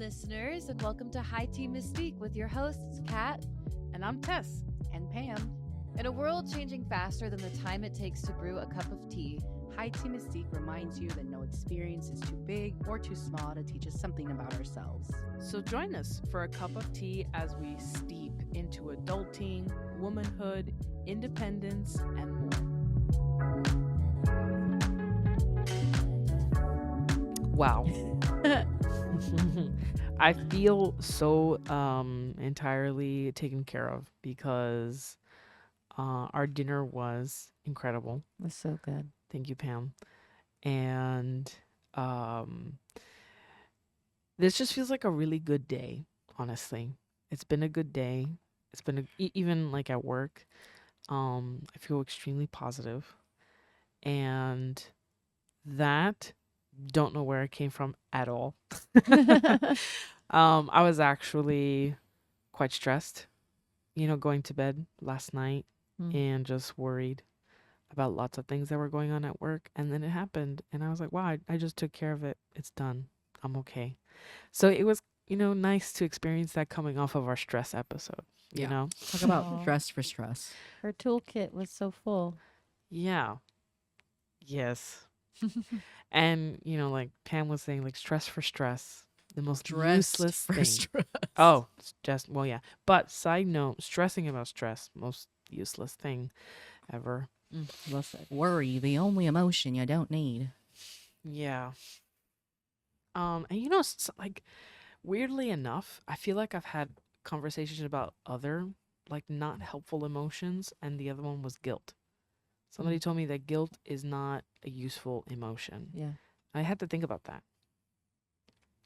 listeners, and welcome to High Tea Mystique with your hosts, Kat. And I'm Tess. And Pam. In a world changing faster than the time it takes to brew a cup of tea, High Tea Mystique reminds you that no experience is too big or too small to teach us something about ourselves. So join us for a cup of tea as we steep into adulting, womanhood, independence, and more. Wow. I feel so entirely taken care of because our dinner was incredible. It was so good. Thank you, Pam. And this just feels like a really good day, honestly. It's been a good day. It's been even like at work. I feel extremely positive. And that, don't know where it came from at all. I was actually quite stressed, going to bed last night and just worried about lots of things that were going on at work. And then it happened. And I was like, wow, I just took care of it. It's done. I'm okay. So it was, nice to experience that coming off of our stress episode, you know? Talk about dress for stress. Her toolkit was so full. Yeah. Yes. And, like Pam was saying, like stress for stress, the most useless thing. Stress. Oh, just, well, yeah. But side note, stressing about stress, most useless thing ever. Well said. Worry, the only emotion you don't need. Yeah. And like weirdly enough, I feel like I've had conversations about other like not helpful emotions, and the other one was guilt. Somebody told me that guilt is not a useful emotion. Yeah. I had to think about that.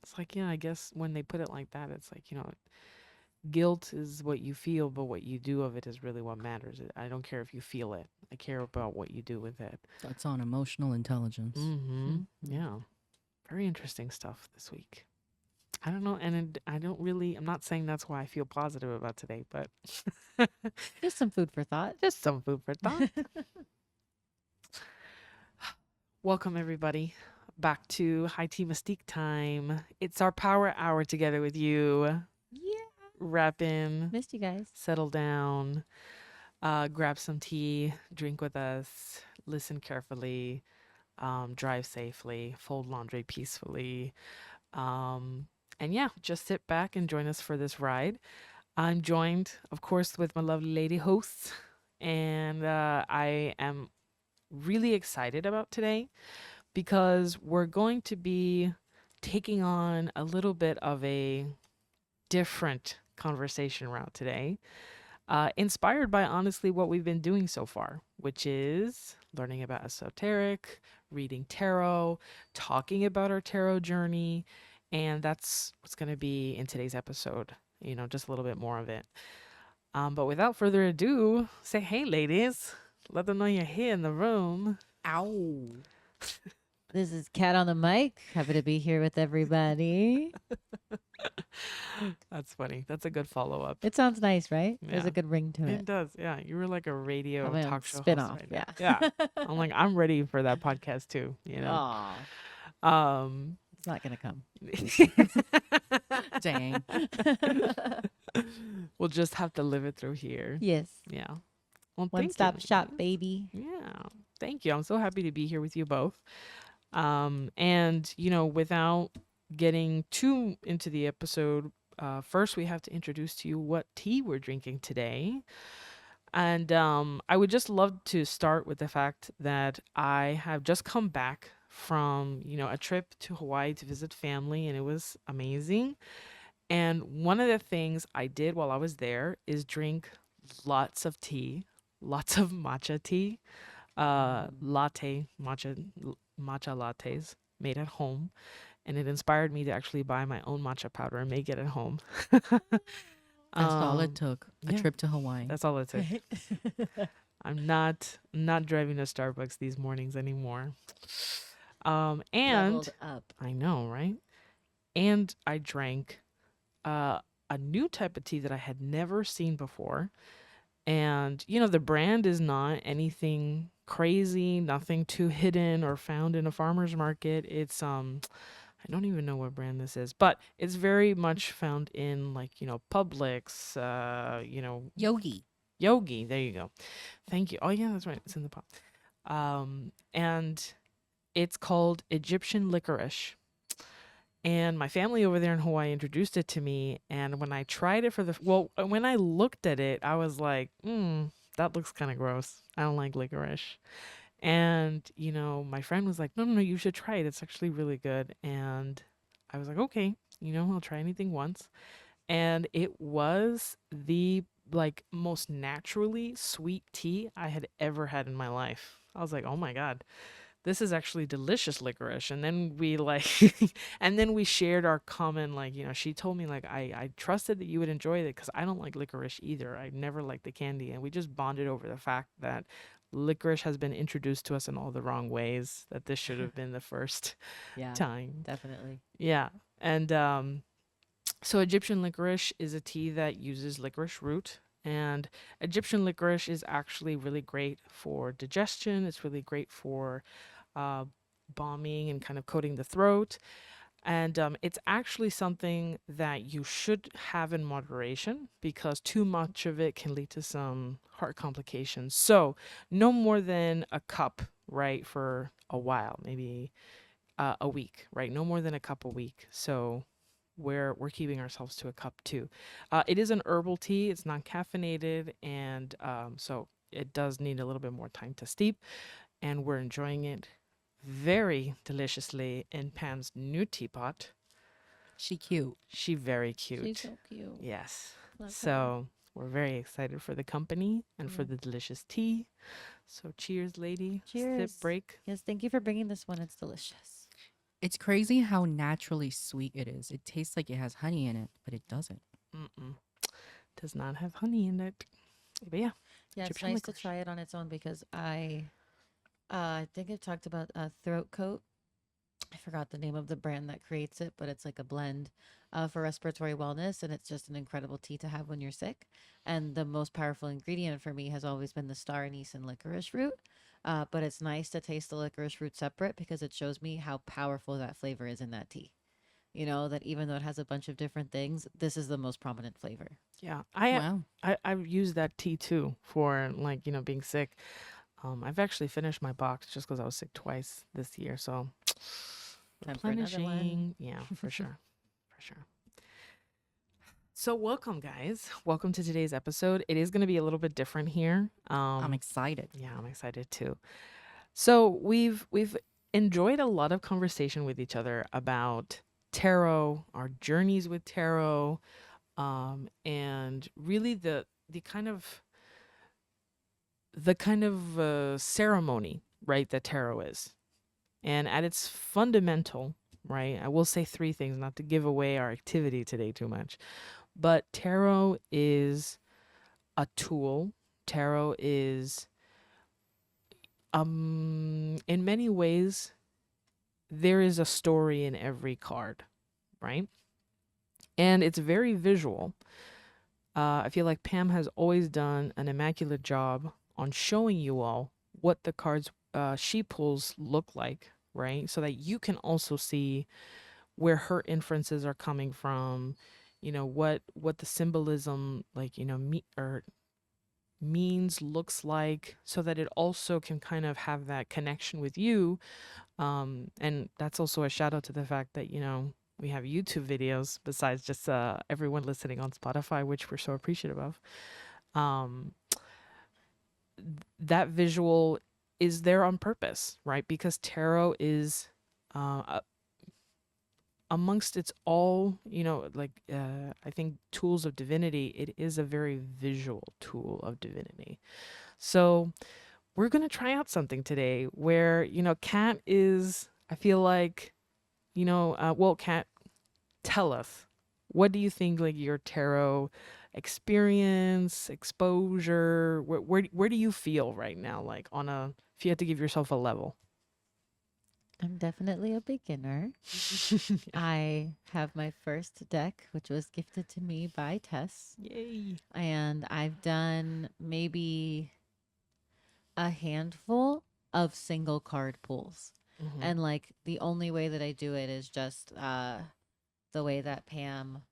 It's like, I guess when they put it like that, it's like, guilt is what you feel, but what you do of it is really what matters. I don't care if you feel it. I care about what you do with it. That's on emotional intelligence. Mm-hmm. Yeah. Very interesting stuff this week. I don't know. And I'm not saying that's why I feel positive about today, but Just some food for thought. just some food for thought. Welcome, everybody, back to High Tea Mystique time. It's our power hour together with you. Yeah. Wrap in, Missed you guys. settle down, grab some tea, drink with us, listen carefully, drive safely, fold laundry peacefully. And yeah, just sit back and join us for this ride. I'm joined, of course, with my lovely lady hosts, and I am really excited about today because we're going to be taking on a little bit of a different conversation route today, inspired by honestly what we've been doing so far, which is learning about esoteric, reading tarot, talking about our tarot journey, and that's what's going to be in today's episode, just a little bit more of it. But without further ado, say hey, ladies. Let them know you're here in the room. Ow. This is Kat on the mic. Happy to be here with everybody. That's funny. That's a good follow-up. It sounds nice, right? There's Yeah. a good ring to It it. does. Yeah. You were like a radio Have my own talk show spin-off, host right now. Yeah. I'm like, I'm ready for that podcast too, Aw. It's not going to come. Dang. We'll just have to live it through here. Yes. Yeah. Well, thank you, One-stop shop, ladies. baby. Yeah. Thank you. I'm so happy to be here with you both. And, without getting too into the episode, first we have to introduce to you what tea we're drinking today. And I would just love to start with the fact that I have just come back from, a trip to Hawaii to visit family, and it was amazing. And one of the things I did while I was there is drink lots of tea, lots of matcha tea, matcha lattes made at home. And it inspired me to actually buy my own matcha powder and make it at home. That's all it took. A yeah. trip to Hawaii. That's all it took. I'm not driving to Starbucks these mornings anymore. And Leveled up. I know, right? And I drank a new type of tea that I had never seen before. And, the brand is not anything crazy, nothing too hidden or found in a farmer's market. It's I don't even know what brand this is, but it's very much found in like, Publix, Yogi. Yogi. There you go. Thank you. Oh yeah, that's right. It's in the pot. And it's called Egyptian licorice. And my family over there in Hawaii introduced it to me. And when I tried it when I looked at it, I was like, that looks kind of gross. I don't like licorice. And, my friend was like, no, no, no, you should try it. It's actually really good. And I was like, okay, I'll try anything once. And it was the like most naturally sweet tea I had ever had in my life. I was like, oh my God, this is actually delicious licorice. And then we like and then we shared our common, like, she told me like I trusted that you would enjoy it because I don't like licorice either. I never liked the candy. And we just bonded over the fact that licorice has been introduced to us in all the wrong ways, that this should have been the first Yeah, time. definitely. Yeah. And so Egyptian licorice is a tea that uses licorice root. And Egyptian licorice is actually really great for digestion. It's really great for uh, bombing and kind of coating the throat. And it's actually something that you should have in moderation because too much of it can lead to some heart complications. So, no more than a cup, right, for a while, maybe a week, right? No more than a cup a week. So, we're keeping ourselves to a cup too. It is an herbal tea. It's not caffeinated, and so it does need a little bit more time to steep. And we're enjoying it very deliciously in Pam's new teapot. She cute. She very cute. She's so cute. Yes. Love her. So we're very excited for the company and for Yeah. the delicious tea. So cheers, lady. Cheers. Sip break. Yes, thank you for bringing this one. It's delicious. It's crazy how naturally sweet it is. It tastes like it has honey in it, but it doesn't. Mm-mm. Does not have honey in it. But yeah. Yeah, it's Egyptian nice to licorice. try it on its own because I think I've talked about throat coat. I forgot the name of the brand that creates it, but it's like a blend for respiratory wellness, and it's just an incredible tea to have when you're sick. And the most powerful ingredient for me has always been the star anise and licorice root. But it's nice to taste the licorice root separate because it shows me how powerful that flavor is in that tea. You know, that even though it has a bunch of different things, this is the most prominent flavor. Yeah. Wow. I've used that tea too for like, being sick. I've actually finished my box just because I was sick twice this year. So Time for another one. replenishing. Yeah, for sure. For sure. So welcome, guys. Welcome to today's episode. It is going to be a little bit different here. I'm excited. Yeah, I'm excited too. So we've enjoyed a lot of conversation with each other about tarot, our journeys with tarot, and really the kind of ceremony, right, that tarot is. And at its fundamental, right, I will say three things, not to give away our activity today too much, but tarot is a tool. Tarot is, in many ways, there is a story in every card, right? And it's very visual. I feel like Pam has always done an immaculate job on showing you all what the cards she pulls look like, right? So that you can also see where her inferences are coming from, what the symbolism, like, means, looks like, so that it also can kind of have that connection with you. And that's also a shout out to the fact that, we have YouTube videos besides just everyone listening on Spotify, which we're so appreciative of. That visual is there on purpose, right? Because tarot is amongst its all, I think tools of divinity, it is a very visual tool of divinity. So we're going to try out something today where, Kat is, I feel like, Kat, tell us, what do you think, like, your tarot experience, exposure, where do you feel right now, like, if you had to give yourself a level? I'm definitely a beginner. I have my first deck, which was gifted to me by Tess. Yay. And I've done maybe a handful of single card pulls. Mm-hmm. And like the only way that I do it is just the way that Pam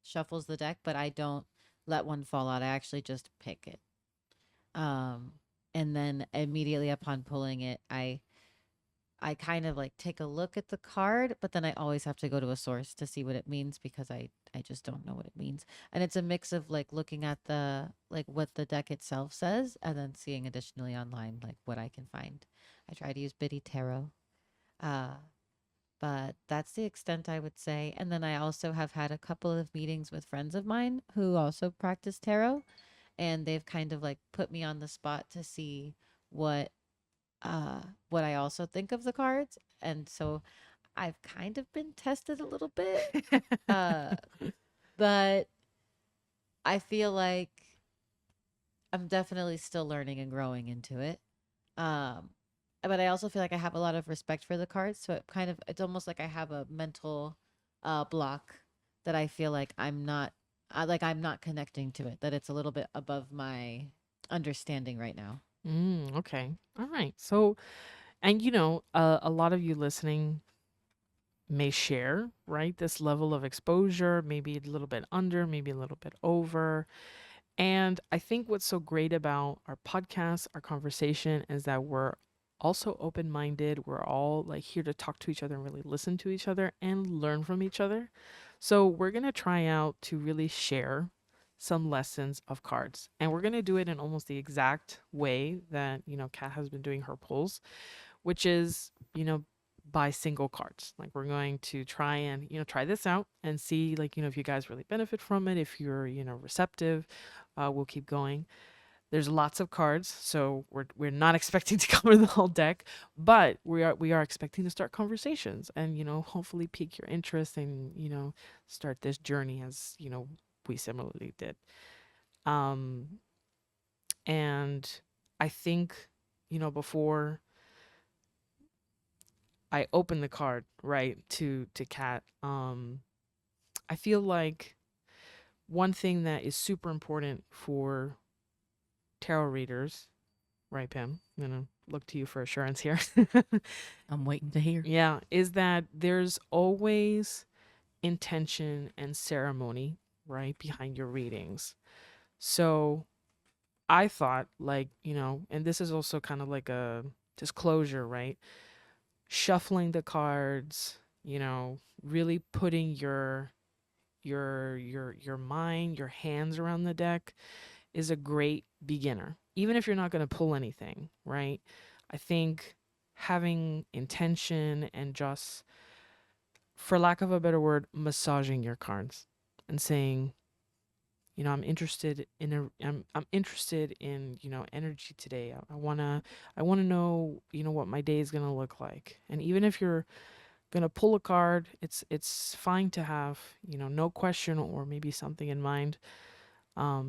shuffles the deck, but I don't let one fall out. I actually just pick it. Um and then immediately upon pulling it, I kind of like take a look at the card, but then I always have to go to a source to see what it means because I just don't know what it means. And it's a mix of like looking at the like what the deck itself says and then seeing additionally online like what I can find. I try to use Biddy Tarot. Uh but that's the extent I would say. And then I also have had a couple of meetings with friends of mine who also practice tarot, and they've kind of like put me on the spot to see what what I also think of the cards. And so I've kind of been tested a little bit. Uh but I feel like I'm definitely still learning and growing into it. Um but I also feel like I have a lot of respect for the cards, so it's almost like I have a mental block that I feel like I'm not connecting to it, that it's a little bit above my understanding right now. Okay. All right. So, and a lot of you listening may share, right? This level of exposure, maybe a little bit under, maybe a little bit over. And I think what's so great about our podcast, our conversation, is that we're also open minded. We're all like here to talk to each other and really listen to each other and learn from each other. So we're going to try out to really share some lessons of cards. And we're going to do it in almost the exact way that, Kat has been doing her pulls, which is, by single cards. Like we're going to try and, try this out and see like, if you guys really benefit from it, if you're, receptive, we'll keep going. There's lots of cards, so we're not expecting to cover the whole deck, but we are expecting to start conversations and, hopefully pique your interest and, start this journey as, we similarly did. Um and I think, before I open the card, right, to Kat, I feel like one thing that is super important for tarot readers, right, Pam? I'm gonna look to you for assurance here. I'm waiting to hear. Yeah, is that there's always intention and ceremony, right, behind your readings. So I thought, like, and this is also kind of like a disclosure, right? Shuffling the cards, really putting your mind, your hands around the deck is a great beginner. Even if you're not going to pull anything, right? I think having intention and just, for lack of a better word, massaging your cards and saying, I'm interested in, energy today. I wanna know, what my day is gonna look like. And even if you're gonna pull a card, it's fine to have, no question or maybe something in mind.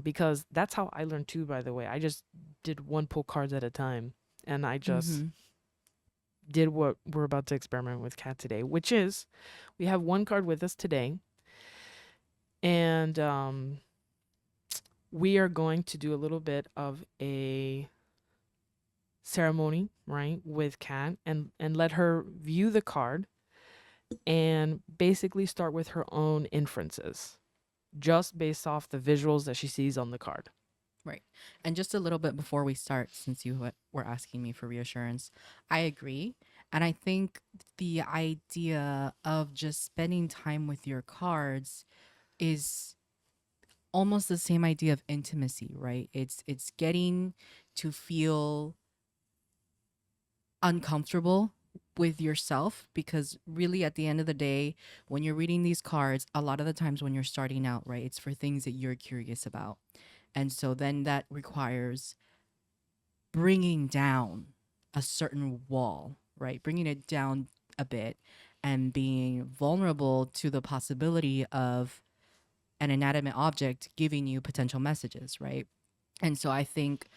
Because that's how I learned too, by the way. I just did one pull cards at a time, and I just Mm-hmm. did what we're about to experiment with Kat today, which is we have one card with us today, and we are going to do a little bit of a ceremony, right, with Kat, and let her view the card and basically start with her own inferences, just based off the visuals that she sees on the card. Right. And just a little bit before we start, since you were asking me for reassurance, I agree. And I think the idea of just spending time with your cards is almost the same idea of intimacy, right? It's getting to feel uncomfortable with yourself, because really at the end of the day, when you're reading these cards, a lot of the times when you're starting out, right, it's for things that you're curious about. And so then that requires bringing down a certain wall, right? Bringing it down a bit and being vulnerable to the possibility of an inanimate object giving you potential messages, right? And so I think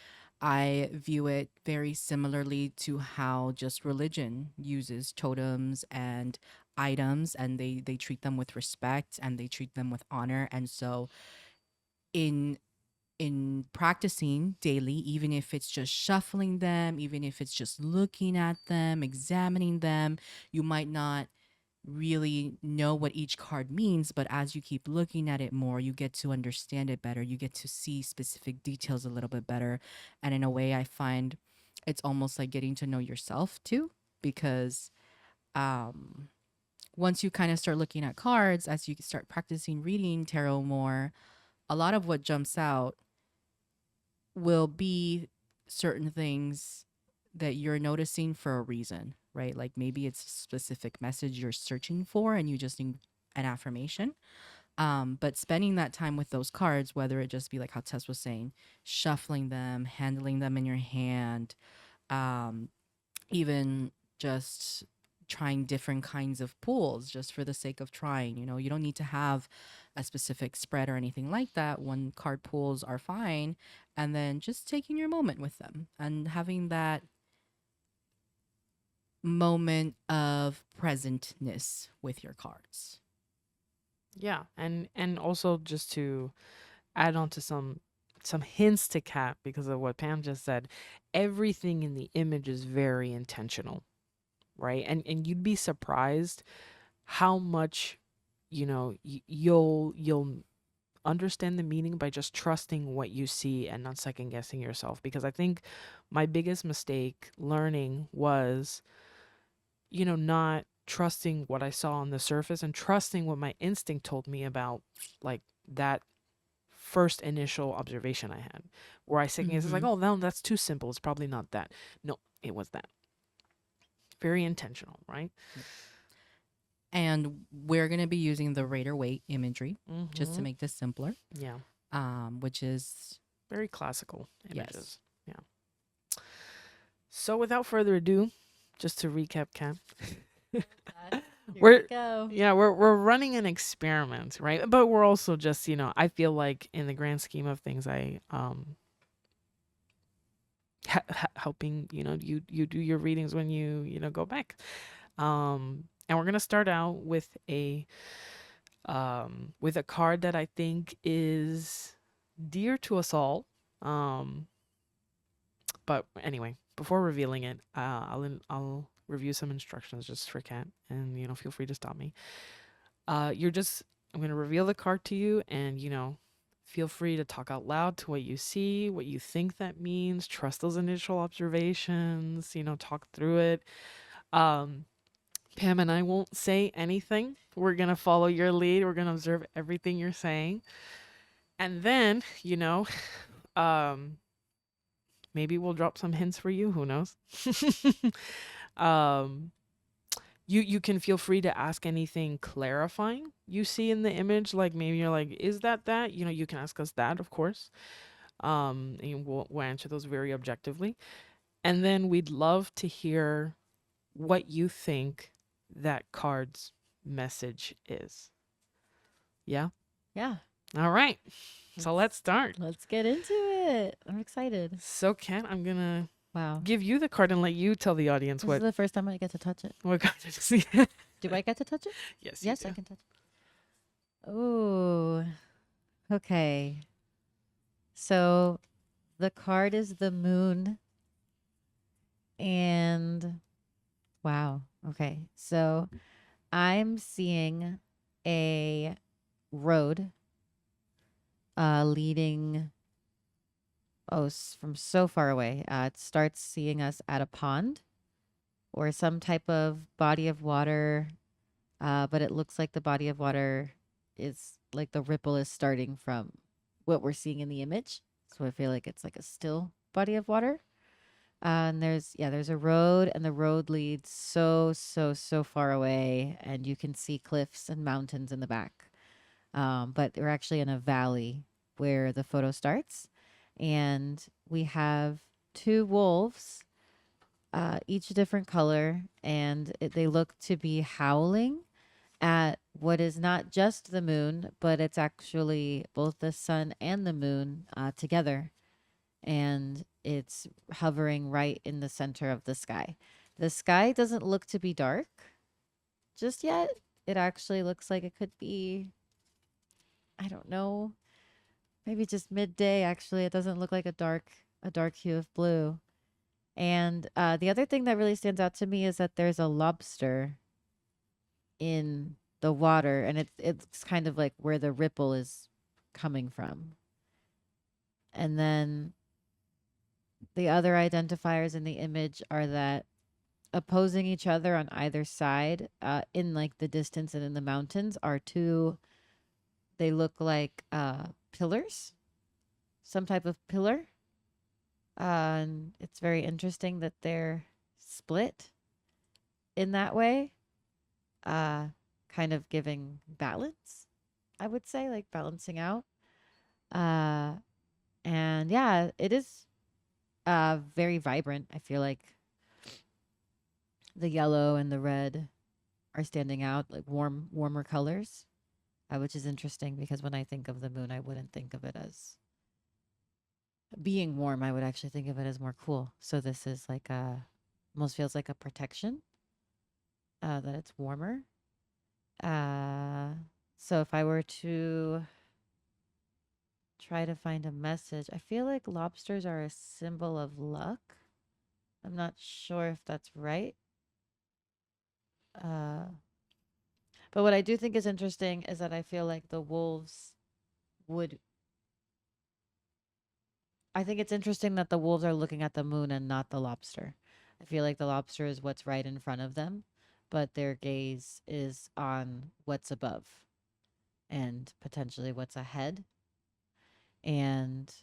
I view it very similarly to how just religion uses totems and items, and they treat them with respect and they treat them with honor. And so in in practicing daily, even if it's just shuffling them, even if it's just looking at them, examining them, you might not really know what each card means, but as you keep looking at it more, you get to understand it better. You get to see specific details a little bit better. And in a way, I find it's almost like getting to know yourself too, because um, once you kind of start looking at cards, as you start practicing reading tarot more, a lot of what jumps out will be certain things that you're noticing for a reason, right? Like maybe it's a specific message you're searching for and you just need an affirmation. But spending that time with those cards, whether it just be like how Tess was saying, shuffling them, handling them in your hand, um, even just trying different kinds of pools just for the sake of trying. You know, you don't need to have a specific spread or anything like that. One card pools are fine. And then just taking your moment with them and having that moment of presentness with your cards. Yeah, and also just to add on to some hints to Kat because of what Pam just said, everything in the image is very intentional, right? And you'd be surprised how much, you know, you'll understand the meaning by just trusting what you see and not second guessing yourself. Because I think my biggest mistake learning was, you know, not trusting what I saw on the surface and trusting what my instinct told me about like that first initial observation I had, where I second guess, it's like, oh, no, that's too simple. It's probably not that. No, it was that. Very intentional, right? And we're going to be using the Raider weight imagery just to Mhm. make this simpler, Yeah, which is very classical images. yes. Yeah. So without further ado, just to recap, Kat, we're Go. yeah, we're running an experiment, right? But we're also just, you know, I feel like in the grand scheme of things, I helping, you know, you do your readings when you know go back. And we're gonna start out with a card that I think is dear to us all. But anyway, before revealing it, I'll review some instructions just for Kat, and you know, feel free to stop me. I'm gonna reveal the card to you, and you know, feel free to talk out loud to what you see, what you think that means. Trust those initial observations. You know, talk through it. Um, Pam and I won't say anything. We're gonna follow your lead. We're gonna observe everything you're saying, and then you know, um, maybe we'll drop some hints for you. Who knows? um, you can feel free to ask anything clarifying you see in the image. Like maybe you're like, is that? You know, you can ask us that, of course. And we'll answer those very objectively. And then we'd love to hear what you think that card's message is. Yeah. Yeah. All right. So let's start. Let's get into it. I'm excited. So Ken, I'm gonna Wow. give you the card and let you tell the audience This is the first time I get to touch it. what card it is. Do I get to touch it? Yes. Yes, You I do. can touch it. Oh, okay. So the card is the moon. And wow. Okay. So I'm seeing a road leading from so far away. It starts seeing us at a pond or some type of body of water, but it looks like the body of water is like the ripple is starting from what we're seeing in the image. So I feel like it's like a still body of water. And there's a road, and the road leads so far away, and you can see cliffs and mountains in the back. But we're actually in a valley where the photo starts, and we have two wolves, each a different color, and they look to be howling at what is not just the moon, but it's actually both the sun and the moon together. And it's hovering right in the center of the sky. The sky doesn't look to be dark just yet. It actually looks like it could be, I don't know, maybe just midday. Actually, it doesn't look like a dark hue of blue. And the other thing that really stands out to me is that there's a lobster in the water, and it's kind of like where the ripple is coming from. And then the other identifiers in the image are that opposing each other on either side, in like the distance and in the mountains, are two. They look like pillars, some type of pillar. And it's very interesting that they're split in that way, uh, kind of giving balance, I would say, like balancing out. Uh, and yeah, it is very vibrant. I feel like the yellow and the red are standing out, like warmer colors, which is interesting because when I think of the moon, I wouldn't think of it as being warm. I would actually think of it as more cool. So this is like almost feels like a protection, that it's warmer. Uh, so if I were to try to find a message, I feel like lobsters are a symbol of luck. I'm not sure if that's right. Uh, but what I do think is interesting is that I feel like the wolves would. I think it's interesting that the wolves are looking at the moon and not the lobster. I feel like the lobster is what's right in front of them, but their gaze is on what's above and potentially what's ahead. And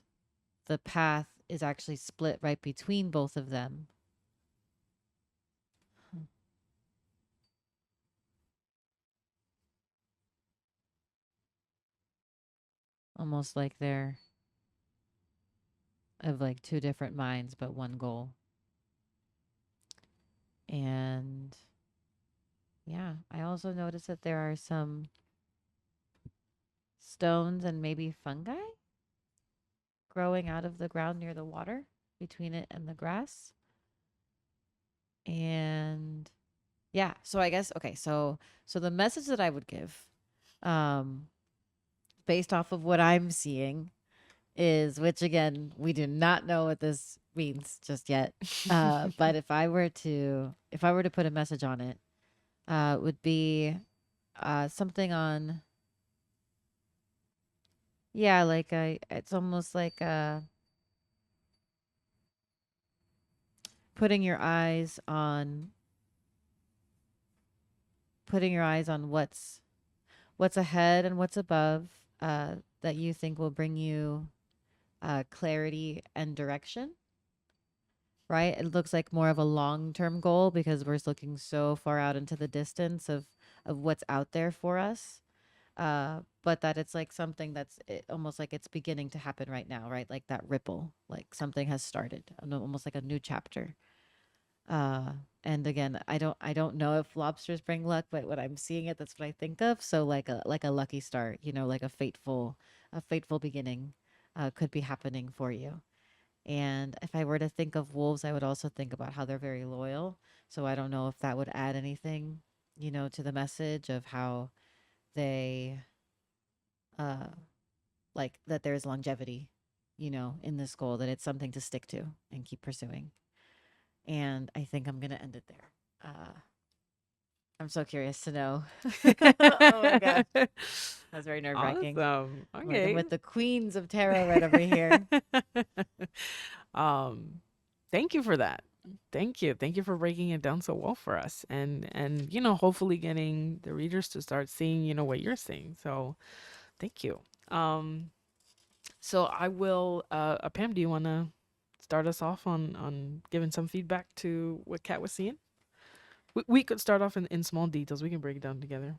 the path is actually split right between both of them. Almost like they're of like two different minds, but one goal. And yeah, I also noticed that there are some stones and maybe fungi growing out of the ground near the water between it and the grass. And yeah, so I guess okay, so the message that I would give, um based off of what I'm seeing, is, which again, we do not know what this means just yet. But if I were to put a message on it, would be something on, yeah, like it's almost like putting your eyes on what's ahead and what's above, that you think will bring you clarity and direction, right? It looks like more of a long-term goal because we're looking so far out into the distance of what's out there for us. But that it's like something that's almost like it's beginning to happen right now, right? Like that ripple, like something has started, almost like a new chapter. Uh, and again, I don't know if lobsters bring luck, but when I'm seeing it, that's what I think of. So like a lucky start, like a fateful beginning, could be happening for you. And if I were to think of wolves, I would also think about how they're very loyal. So I don't know if that would add anything, to the message of how they, uh, like that there's longevity, in this goal, that it's something to stick to and keep pursuing. And I think I'm going to end it there. I'm so curious to know. Oh my gosh. That's very nerve wracking. Awesome. Working Okay. with the queens of tarot right over here. Thank you for that. Thank you. Thank you for breaking it down so well for us, and hopefully getting the readers to start seeing, what you're seeing. So, thank you. So I will, Pam, do you want to start us off on giving some feedback to what Kat was seeing? We could start off in small details. We can break it down together.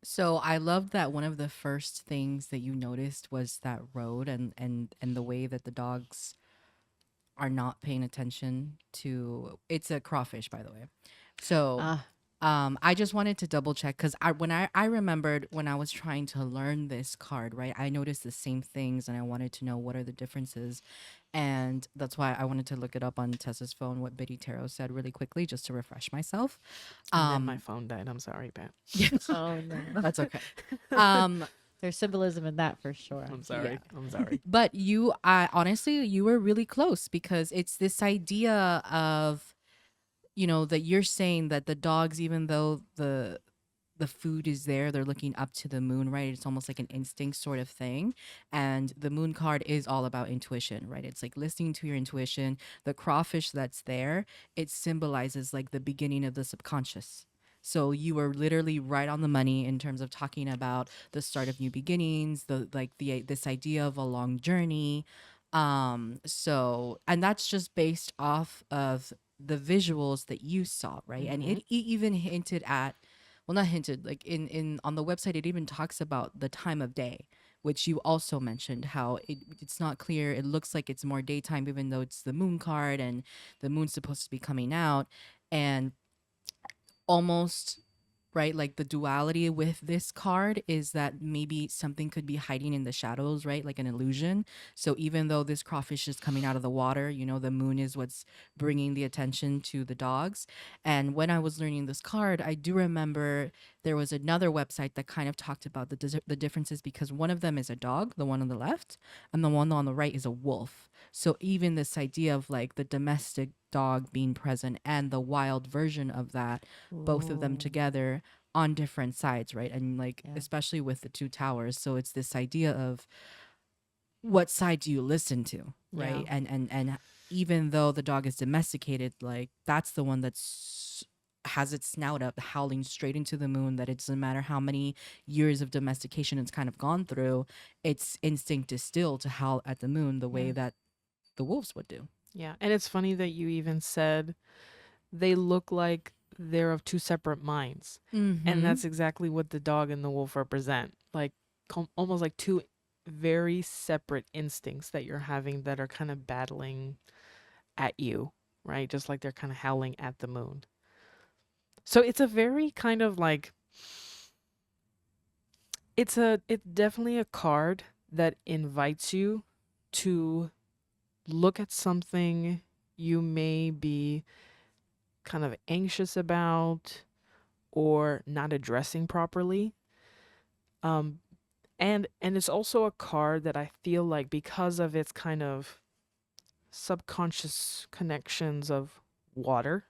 So I love that one of the first things that you noticed was that road and the way that the dogs are not paying attention to. It's a crawfish, by the way. So Ah, I just wanted to double check because I remembered when I was trying to learn this card, right? I noticed the same things and I wanted to know what are the differences. And that's why I wanted to look it up on Tessa's phone, what Biddy Tarot said really quickly, just to refresh myself. And then my phone died. I'm sorry, Pam. Yeah, oh no. that's okay. Um, There's symbolism in that for sure. I'm sorry. Yeah. I'm sorry. But you, honestly, you were really close because it's this idea of, that you're saying that the dogs, even though the food is there, they're looking up to the moon, right? It's almost like an instinct sort of thing. And the moon card is all about intuition, right? It's like listening to your intuition. The crawfish that's there, it symbolizes like the beginning of the subconscious. So you were literally right on the money in terms of talking about the start of new beginnings, the this idea of a long journey. And that's just based off of the visuals that you saw, right? And it even hinted at, well, not hinted, like in on the website it even talks about the time of day, which you also mentioned, how it's not clear. It looks like it's more daytime even though it's the moon card and the moon's supposed to be coming out. And almost, right, like the duality with this card is that maybe something could be hiding in the shadows, right, like an illusion. So even though this crawfish is coming out of the water, the moon is what's bringing the attention to the dogs. And when I was learning this card, I do remember there was another website that kind of talked about the differences, because one of them is a dog, the one on the left, and the one on the right is a wolf. So even this idea of like the domestic dog being present and the wild version of that, both of them Ooh. together on different sides, right? And like, Yeah. especially with the two towers. So it's this idea of what side do you listen to, right? Yeah. And even though the dog is domesticated, like that's the one that's has its snout up howling straight into the moon, that it doesn't matter how many years of domestication it's kind of gone through, its instinct is still to howl at the moon the way Yeah. that the wolves would do. Yeah. And it's funny that you even said they look like they're of two separate minds. And that's exactly what the dog and the wolf represent. Like almost like two very separate instincts that you're having that are kind of battling at you, right? Just like they're kind of howling at the moon. So it's a very kind of like it's definitely a card that invites you to look at something you may be kind of anxious about or not addressing properly. Um and it's also a card that I feel like, because of its kind of subconscious connections of water,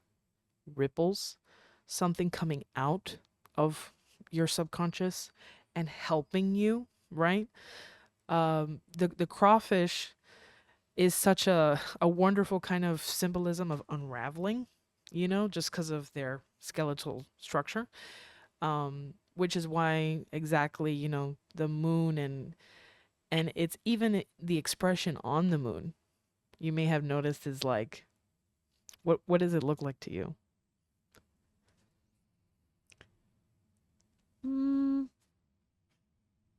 ripples, something coming out of your subconscious and helping you, right? The crawfish is such a wonderful kind of symbolism of unraveling, just because of their skeletal structure. Which is why exactly, the moon and it's even the expression on the moon, you may have noticed, is like, what does it look like to you? Mm,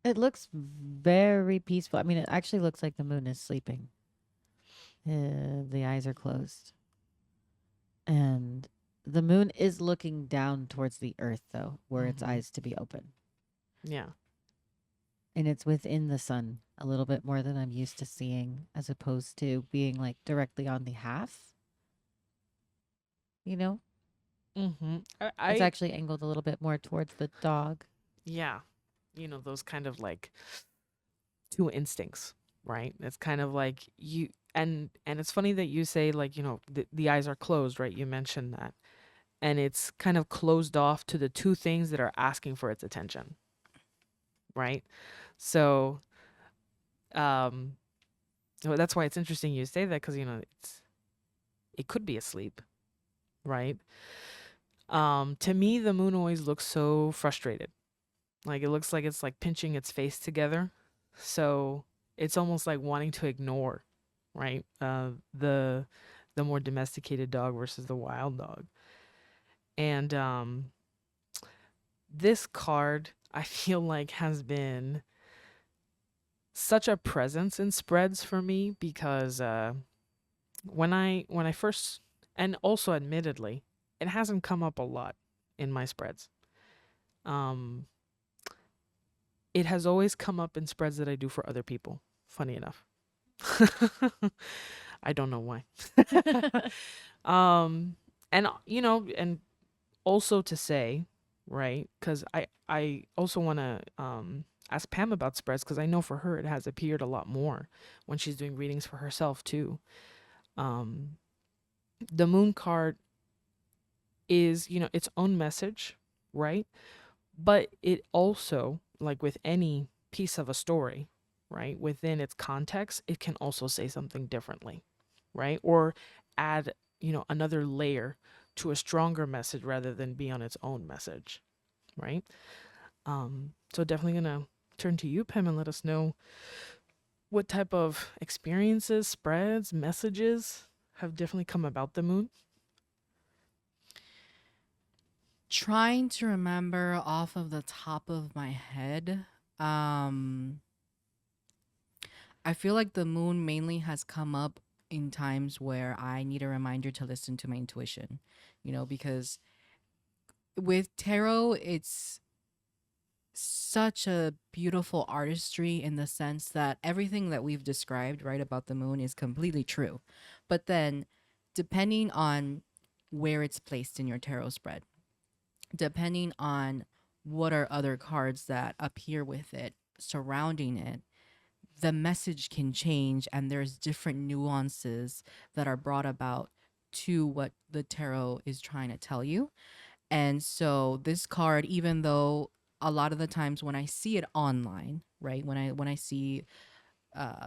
it looks very peaceful. I mean, it actually looks like the moon is sleeping. The eyes are closed. And the moon is looking down towards the earth, though, where its Mhm. eyes to be open. Yeah. And it's within the sun a little bit more than I'm used to seeing, as opposed to being like directly on the half. You know, Mm-hmm. it's actually angled a little bit more towards the dog. Yeah, those kind of like two instincts, right? It's kind of like you, and it's funny that you say, like, the eyes are closed, right? You mentioned that. And it's kind of closed off to the two things that are asking for its attention, right? So, um, so that's why it's interesting you say that, because it could be asleep, right? To me, the moon always looks so frustrated. Like, it looks like it's like pinching its face together. So it's almost like wanting to ignore, right? The more domesticated dog versus the wild dog. And this card, I feel like, has been such a presence in spreads for me, because when I first, and also admittedly, it hasn't come up a lot in my spreads. Um it has always come up in spreads that I do for other people, funny enough. I don't know why. And and also to say, right, because I also want to ask Pam about spreads, because I know for her it has appeared a lot more when she's doing readings for herself too. Um, the moon card is, its own message, right? But it also, like with any piece of a story, right, within its context, it can also say something differently, right? Or add, another layer to a stronger message rather than be on its own message, right? So definitely gonna turn to you, Pam, and let us know what type of experiences, spreads, messages have definitely come about the moon. Trying to remember off of the top of my head. Um, I feel like the moon mainly has come up in times where I need a reminder to listen to my intuition, because with tarot, it's such a beautiful artistry in the sense that everything that we've described, right, about the moon is completely true. But then, depending on where it's placed in your tarot spread, depending on what are other cards that appear with it surrounding it, the message can change and there's different nuances that are brought about to what the tarot is trying to tell you. And so this card, even though a lot of the times when I see it online, right, when I see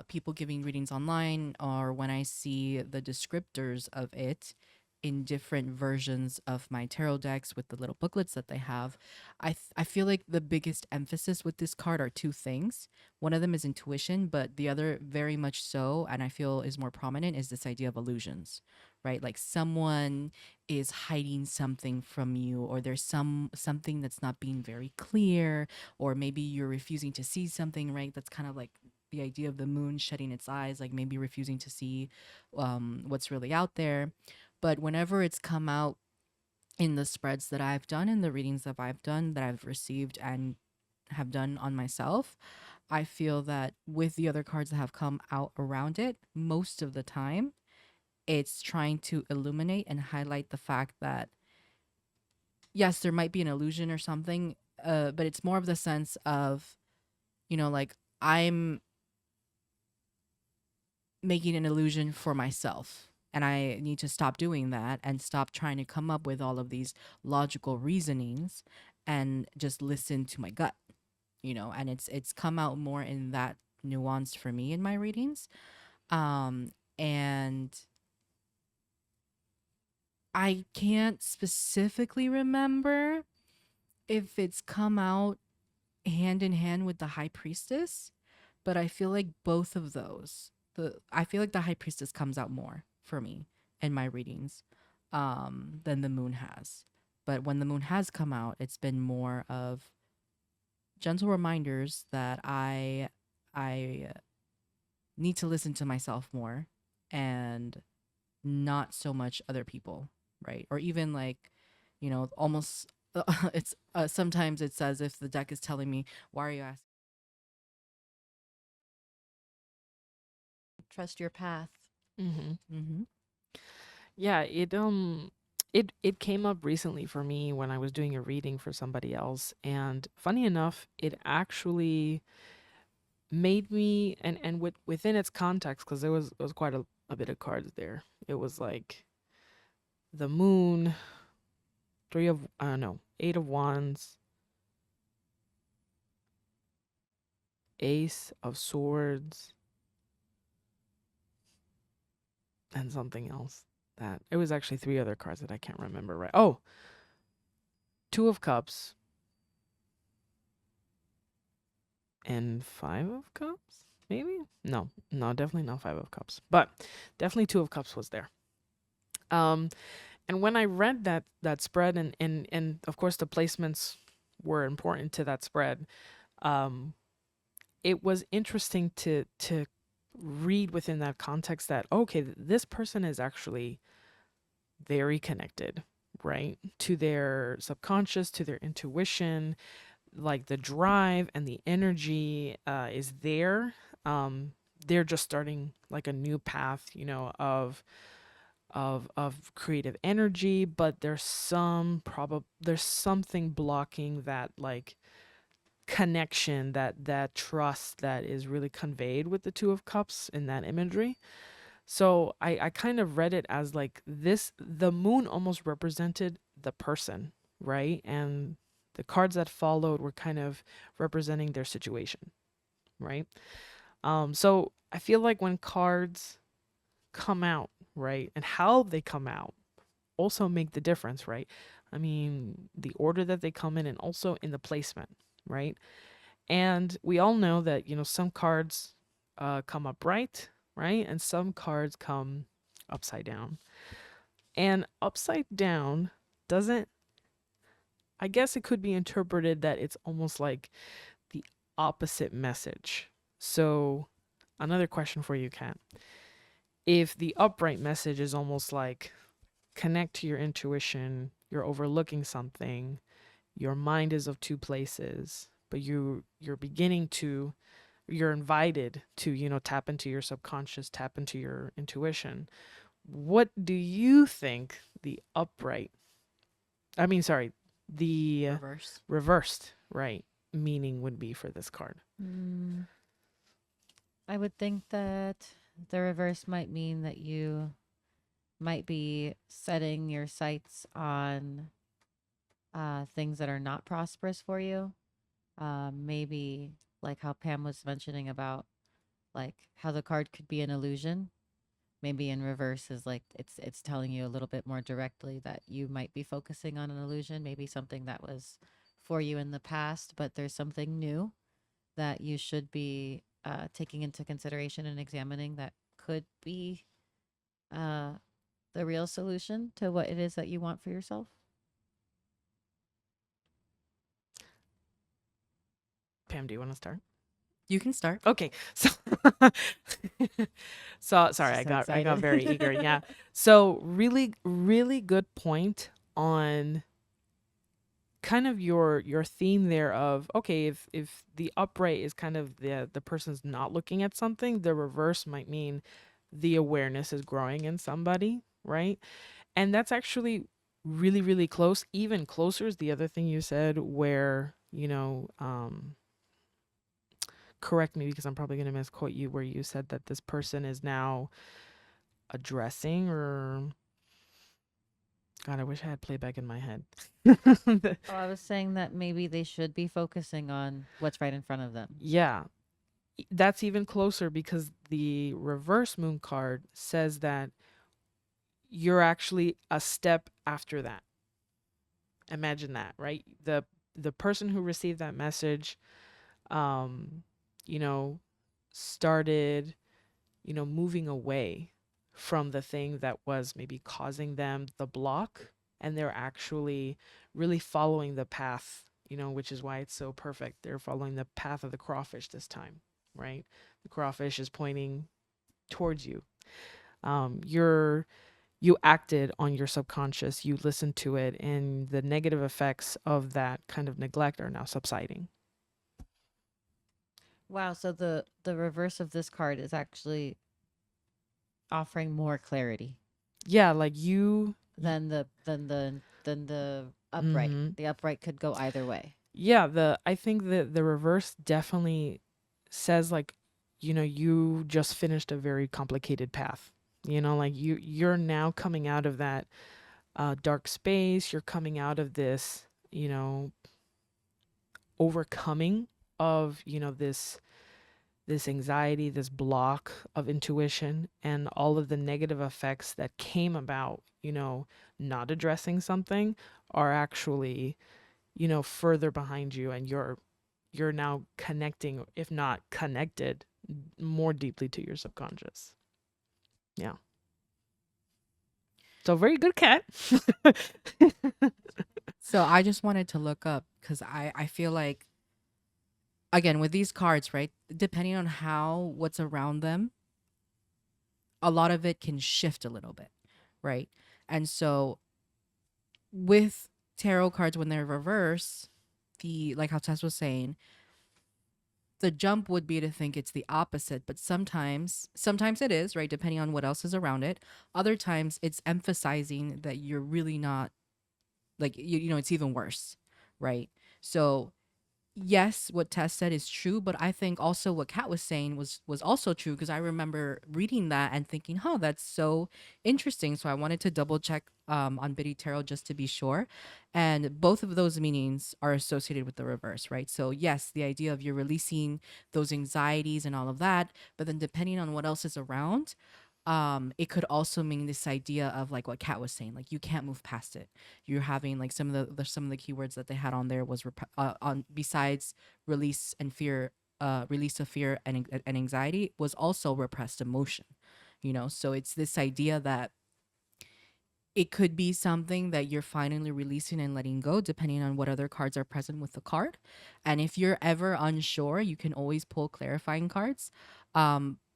people giving readings online, or when I see the descriptors of it in different versions of my tarot decks with the little booklets that they have, I feel like the biggest emphasis with this card are two things. One of them is intuition, but the other very much so, and I feel is more prominent, is this idea of illusions, right? Like someone is hiding something from you, or there's something that's not being very clear, or maybe you're refusing to see something, right? That's kind of like the idea of the moon shedding its eyes, like maybe refusing to see what's really out there. But whenever it's come out in the spreads that I've done, in the readings that I've done, that I've received and have done on myself, I feel that with the other cards that have come out around it, most of the time, it's trying to illuminate and highlight the fact that, yes, there might be an illusion or something, but it's more of the sense of, like I'm making an illusion for myself. And I need to stop doing that and stop trying to come up with all of these logical reasonings and just listen to my gut, and it's come out more in that nuance for me in my readings. And I can't specifically remember if it's come out hand in hand with the high priestess, but I feel like both of those, I feel like the high priestess comes out more for me in my readings than the moon has. But when the moon has come out, it's been more of gentle reminders that I need to listen to myself more and not so much other people, right? Or even like, almost it's sometimes it's as if the deck is telling me, why are you asking? Trust your path. Mm-hmm. Mm-hmm. Yeah, it came up recently for me when I was doing a reading for somebody else, and funny enough, it actually made me, within its context, because there was quite a bit of cards there. It was like the moon, three of I don't know, 8 of wands, ace of swords, and something else. That it was actually three other cards that I can't remember right. Oh, 2 of cups and 5 of cups, maybe. No, definitely not 5 of cups, but definitely 2 of cups was there. And when I read that spread, and of course the placements were important to that spread, it was interesting to read within that context that, okay, this person is actually very connected, right, to their subconscious, to their intuition, like the drive and the energy is there. They're just starting like a new path, of creative energy, but there's something blocking that, like connection, that trust that is really conveyed with the Two of Cups in that imagery. So I kind of read it as like this, the moon almost represented the person, right? And the cards that followed were kind of representing their situation, right? So I feel like when cards come out, right, and how they come out also make the difference, right? I mean, the order that they come in and also in the placement, right? And we all know that, some cards come upright, right? And some cards come upside down. And upside down doesn't, I guess it could be interpreted that it's almost like the opposite message. So, another question for you, Kat. If the upright message is almost like connect to your intuition, you're overlooking something, your mind is of two places, but you're beginning to, you're invited to, tap into your subconscious, tap into your intuition. What do you think the upright, I mean, sorry, the Reverse. reversed, right, meaning would be for this card? Mm, I would think that the reverse might mean that you might be setting your sights on things that are not prosperous for you. Maybe like how Pam was mentioning about like how the card could be an illusion. Maybe in reverse is like it's telling you a little bit more directly that you might be focusing on an illusion, maybe something that was for you in the past, but there's something new that you should be taking into consideration and examining that could be uh, the real solution to what it is that you want for yourself. Pam, do you want to start? You can start. Okay. So sorry, She's I so got excited. very eager. Yeah. So really, really good point on kind of your theme there of, okay, if the upright is kind of the person's not looking at something, the reverse might mean the awareness is growing in somebody, right? And that's actually really, really close. Even closer is the other thing you said, where, correct me because I'm probably going to misquote you, where you said that this person is now addressing, or God, I wish I had playback in my head. Oh, I was saying that maybe they should be focusing on what's right in front of them. Yeah, that's even closer because the reverse moon card says that you're actually a step after that. Imagine that, right? The person who received that message, um, you know, started, moving away from the thing that was maybe causing them the block, and they're actually really following the path, which is why it's so perfect. They're following the path of the crawfish this time, right? The crawfish is pointing towards you. You acted on your subconscious, you listened to it, and the negative effects of that kind of neglect are now subsiding. Wow, so the reverse of this card is actually offering more clarity Yeah, like you. than the upright. Mhm. The upright could go either way. Yeah, I think that the reverse definitely says like, you just finished a very complicated path. Like you're now coming out of that dark space. You're coming out of this, overcoming of, this anxiety, this block of intuition, and all of the negative effects that came about, not addressing something are actually, further behind you, and you're now connecting, if not connected, more deeply to your subconscious. Yeah. So very good, Kat. So I just wanted to look up because I feel like, again, with these cards, right, depending on what's around them, a lot of it can shift a little bit, right? And so with tarot cards, when they're reverse, like how Tess was saying, the jump would be to think it's the opposite, but sometimes it is, right, depending on what else is around it. Other times it's emphasizing that you're really not, like, it's even worse, right? So yes, what Tess said is true, but I think also what Kat was saying was also true, because I remember reading that and thinking, "Huh, that's so interesting." So I wanted to double check on Biddy Tarot just to be sure, and both of those meanings are associated with the reverse, right? So yes, the idea of you're releasing those anxieties and all of that, but then depending on what else is around, it could also mean this idea of like what Kat was saying, like you can't move past it. You're having like some of the keywords that they had on there was on besides release and fear, release of fear and anxiety was also repressed emotion, you know. So it's this idea that it could be something that you're finally releasing and letting go, depending on what other cards are present with the card. And if you're ever unsure, you can always pull clarifying cards.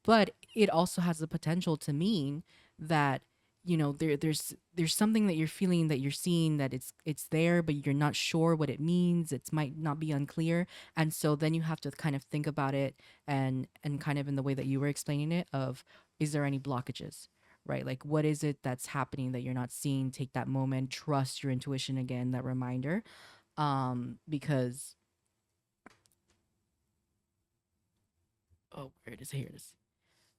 But it also has the potential to mean that, you know, there's something that you're feeling, that you're seeing, that it's there, but you're not sure what it means. It might not be unclear, and so then you have to kind of think about it, and kind of in the way that you were explaining it, of is there any blockages, right? Like, what is it that's happening that you're not seeing? Take that moment, trust your intuition again, that reminder. Because, oh, where it is, here it is.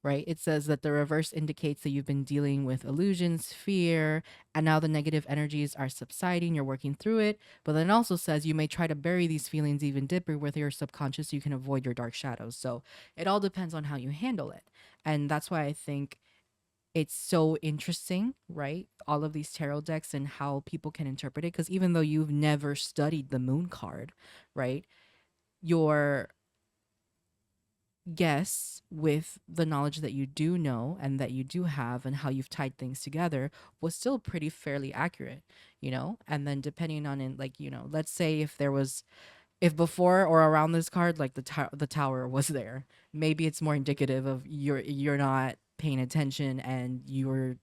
Right? It says that the reverse indicates that you've been dealing with illusions, fear, and now the negative energies are subsiding. You're working through it. But then it also says you may try to bury these feelings even deeper with your subconscious so you can avoid your dark shadows. So it all depends on how you handle it. And that's why I think it's so interesting, right? All of these tarot decks and how people can interpret it. Because even though you've never studied the moon card, right? Your guess with the knowledge that you do know and that you do have and how you've tied things together was still pretty fairly accurate, you know? And then depending on it, like, you know, let's say if before or around this card, like the tower was there, maybe it's more indicative of you're not paying attention, and you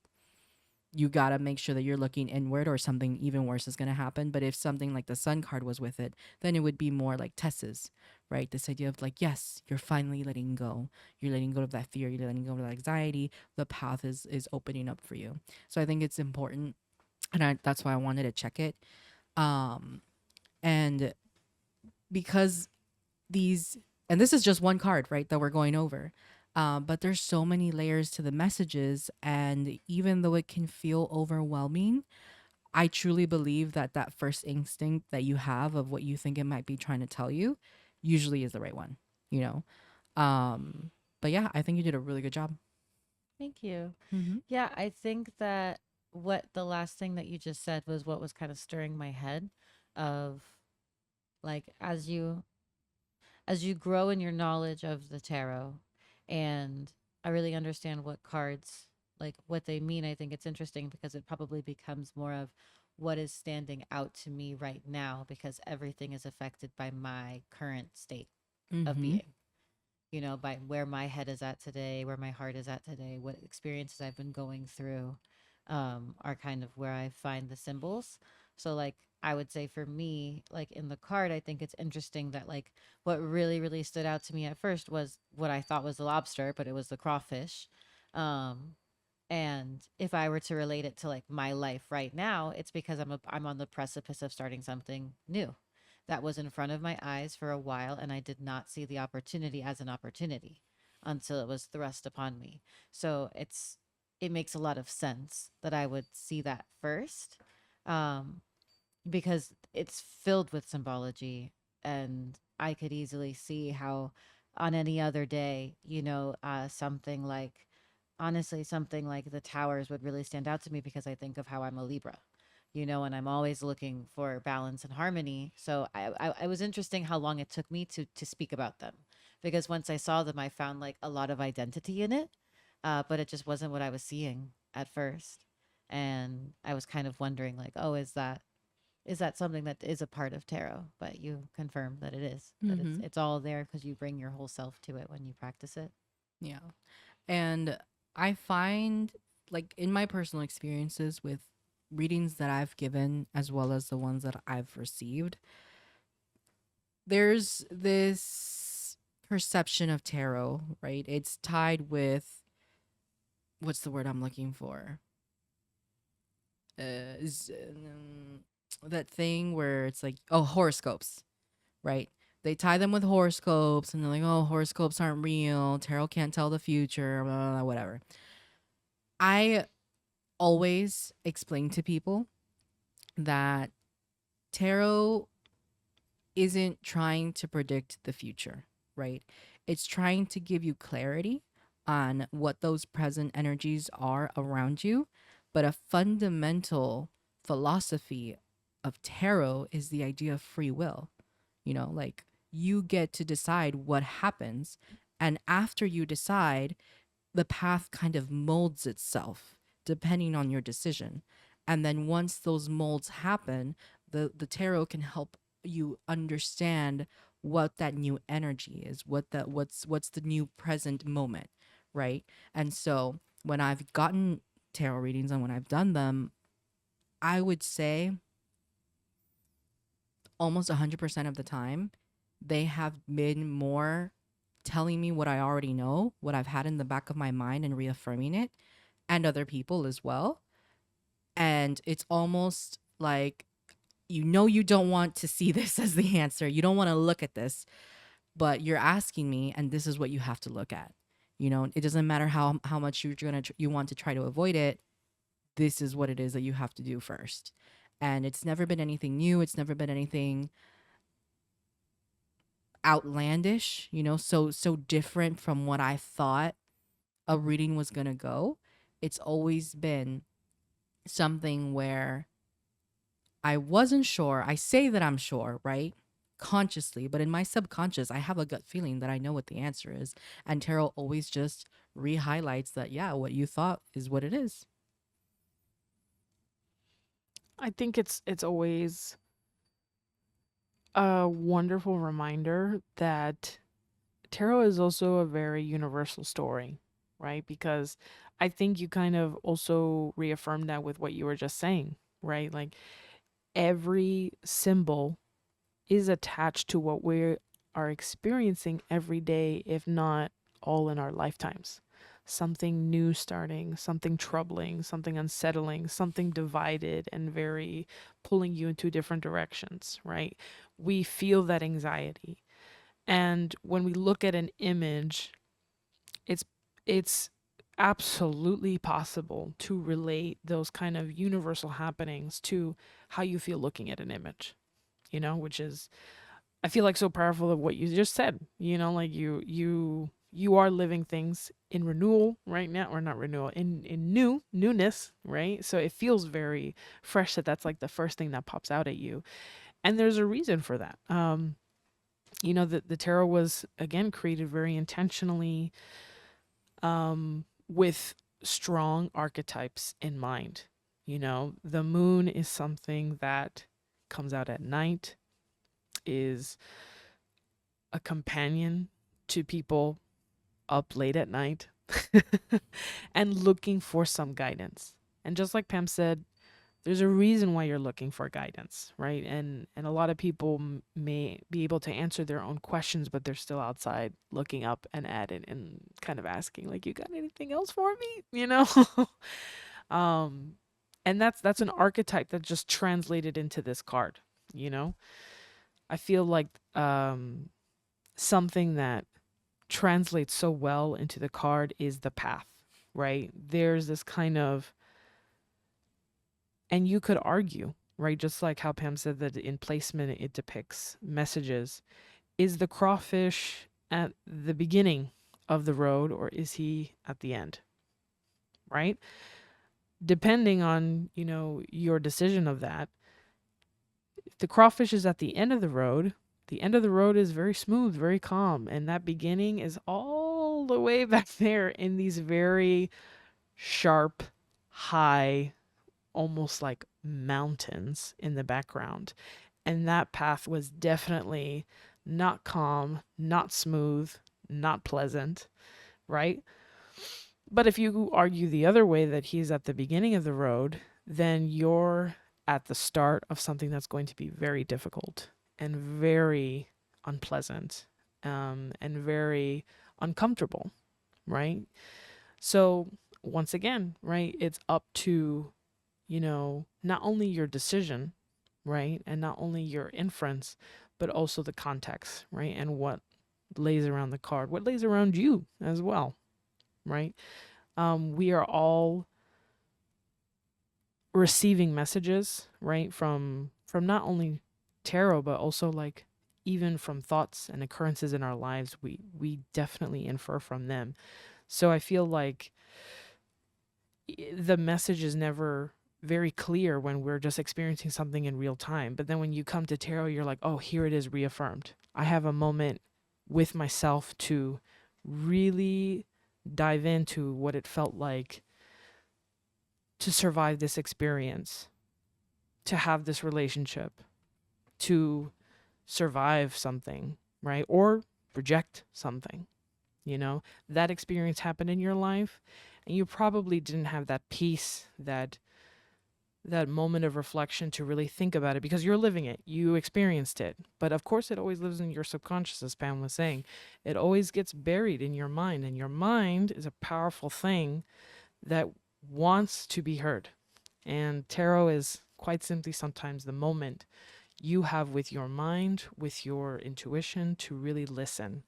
gotta make sure that you're looking inward, or something even worse is gonna happen. But if something like the sun card was with it, then it would be more like Tessa's, right? This idea of like, yes, you're finally letting go. You're letting go of that fear. You're letting go of that anxiety. The path is opening up for you. So I think it's important, and that's why I wanted to check it. Um, and because these, and this is just one card, right, that we're going over. But there's so many layers to the messages, and even though it can feel overwhelming, I truly believe that that first instinct that you have of what you think it might be trying to tell you usually is the right one, you know. But yeah, I think you did a really good job. Thank you. Mm-hmm. Yeah, I think that what the last thing that you just said was what was kind of stirring my head of, like, as you grow in your knowledge of the tarot, and I really understand what cards, like what they mean. I think it's interesting because it probably becomes more of what is standing out to me right now, because everything is affected by my current state of Mm-hmm. being, by where my head is at today, where my heart is at today, what experiences I've been going through, are kind of where I find the symbols. So, like, I would say for me, like in the card, I think it's interesting that, like, what really, really stood out to me at first was what I thought was the lobster, but it was the crawfish. Um, and if I were to relate it to like my life right now, it's because I'm on the precipice of starting something new that was in front of my eyes for a while, and I did not see the opportunity as an opportunity until it was thrust upon me. So it makes a lot of sense that I would see that first. Um, because it's filled with symbology, and I could easily see how on any other day, something like, honestly, something like the towers would really stand out to me, because I think of how I'm a Libra, and I'm always looking for balance and harmony. So I was interesting how long it took me to speak about them, because once I saw them, I found like a lot of identity in it, but it just wasn't what I was seeing at first. And I was kind of wondering, like, oh, is that something that is a part of tarot? But you confirm that it is, that it's Mm-hmm. it's all there because you bring your whole self to it when you practice it. Yeah. And I find, like, in my personal experiences with readings that I've given, as well as the ones that I've received, there's this perception of tarot, right? It's tied with, what's the word I'm looking for? Is that thing where it's like, oh, horoscopes, right? They tie them with horoscopes and they're like, oh, horoscopes aren't real. Tarot can't tell the future, blah, blah, blah, whatever. I always explain to people that tarot isn't trying to predict the future, right? It's trying to give you clarity on what those present energies are around you. But a fundamental philosophy of tarot is the idea of free will. Like you get to decide what happens. And after you decide, the path kind of molds itself depending on your decision. And then once those molds happen, the tarot can help you understand what that new energy is, what's the new present moment, right? And so when I've gotten tarot readings and when I've done them, I would say almost 100% of the time they have been more telling me what I already know, what I've had in the back of my mind and reaffirming it, and other people as well. And it's almost like you don't want to see this as the answer. You don't want to look at this, but you're asking me and this is what you have to look at. It doesn't matter how much you want to try to avoid it. This is what it is that you have to do first. And it's never been anything new. It's never been anything outlandish, so different from what I thought a reading was going to go. It's always been something where I wasn't sure. I say that I'm sure, right? Consciously, but in my subconscious, I have a gut feeling that I know what the answer is. And tarot always just re-highlights that, yeah, what you thought is what it is. I think it's always a wonderful reminder that tarot is also a very universal story, right? Because I think you kind of also reaffirmed that with what you were just saying, right? Like every symbol is attached to what we are experiencing every day, if not all in our lifetimes. Something new starting, something troubling, something unsettling, something divided and very pulling you into different directions, right? We feel that anxiety. And when we look at an image, it's absolutely possible to relate those kind of universal happenings to how you feel looking at an image, which is, I feel like, so powerful of what you just said, like you are living things in renewal right now, or not renewal, in newness, right? So it feels very fresh that's like the first thing that pops out at you. And there's a reason for that. The tarot was, again, created very intentionally, with strong archetypes in mind. The moon is something that comes out at night, is a companion to people up late at night and looking for some guidance. And just like Pam said, there's a reason why you're looking for guidance, right? And a lot of people may be able to answer their own questions, but they're still outside looking up and at it and kind of asking, like, you got anything else for me? And that's an archetype that just translated into this card. I feel like something that translates so well into the card is the path, right? There's this kind of, and you could argue, right, just like how Pam said that in placement it depicts messages. Is the crawfish at the beginning of the road or is he at the end? Right? Depending on, your decision of that, if the crawfish is at the end of the road is very smooth, very calm. And that beginning is all the way back there in these very sharp, high, almost like mountains in the background. And that path was definitely not calm, not smooth, not pleasant, right? But if you argue the other way, that he's at the beginning of the road, then you're at the start of something that's going to be very difficult and very unpleasant, and very uncomfortable, right? So once again, right, it's up to, not only your decision, right, and not only your inference, but also the context, right? And what lays around the card, what lays around you as well, right? We are all receiving messages, right, from not only tarot, but also like even from thoughts and occurrences in our lives. We definitely infer from them. So I feel like the message is never very clear when we're just experiencing something in real time. But then when you come to tarot, you're like, oh, here it is reaffirmed. I have a moment with myself to really dive into what it felt like to survive this experience, to have this relationship, to survive something, right? Or reject something. You know, that experience happened in your life, and you probably didn't have that peace, that moment of reflection to really think about it because you're living it. You experienced it. But of course, it always lives in your subconscious, as Pam was saying. It always gets buried in your mind, and your mind is a powerful thing that wants to be heard. And tarot is quite simply sometimes the moment you have with your mind, with your intuition to really listen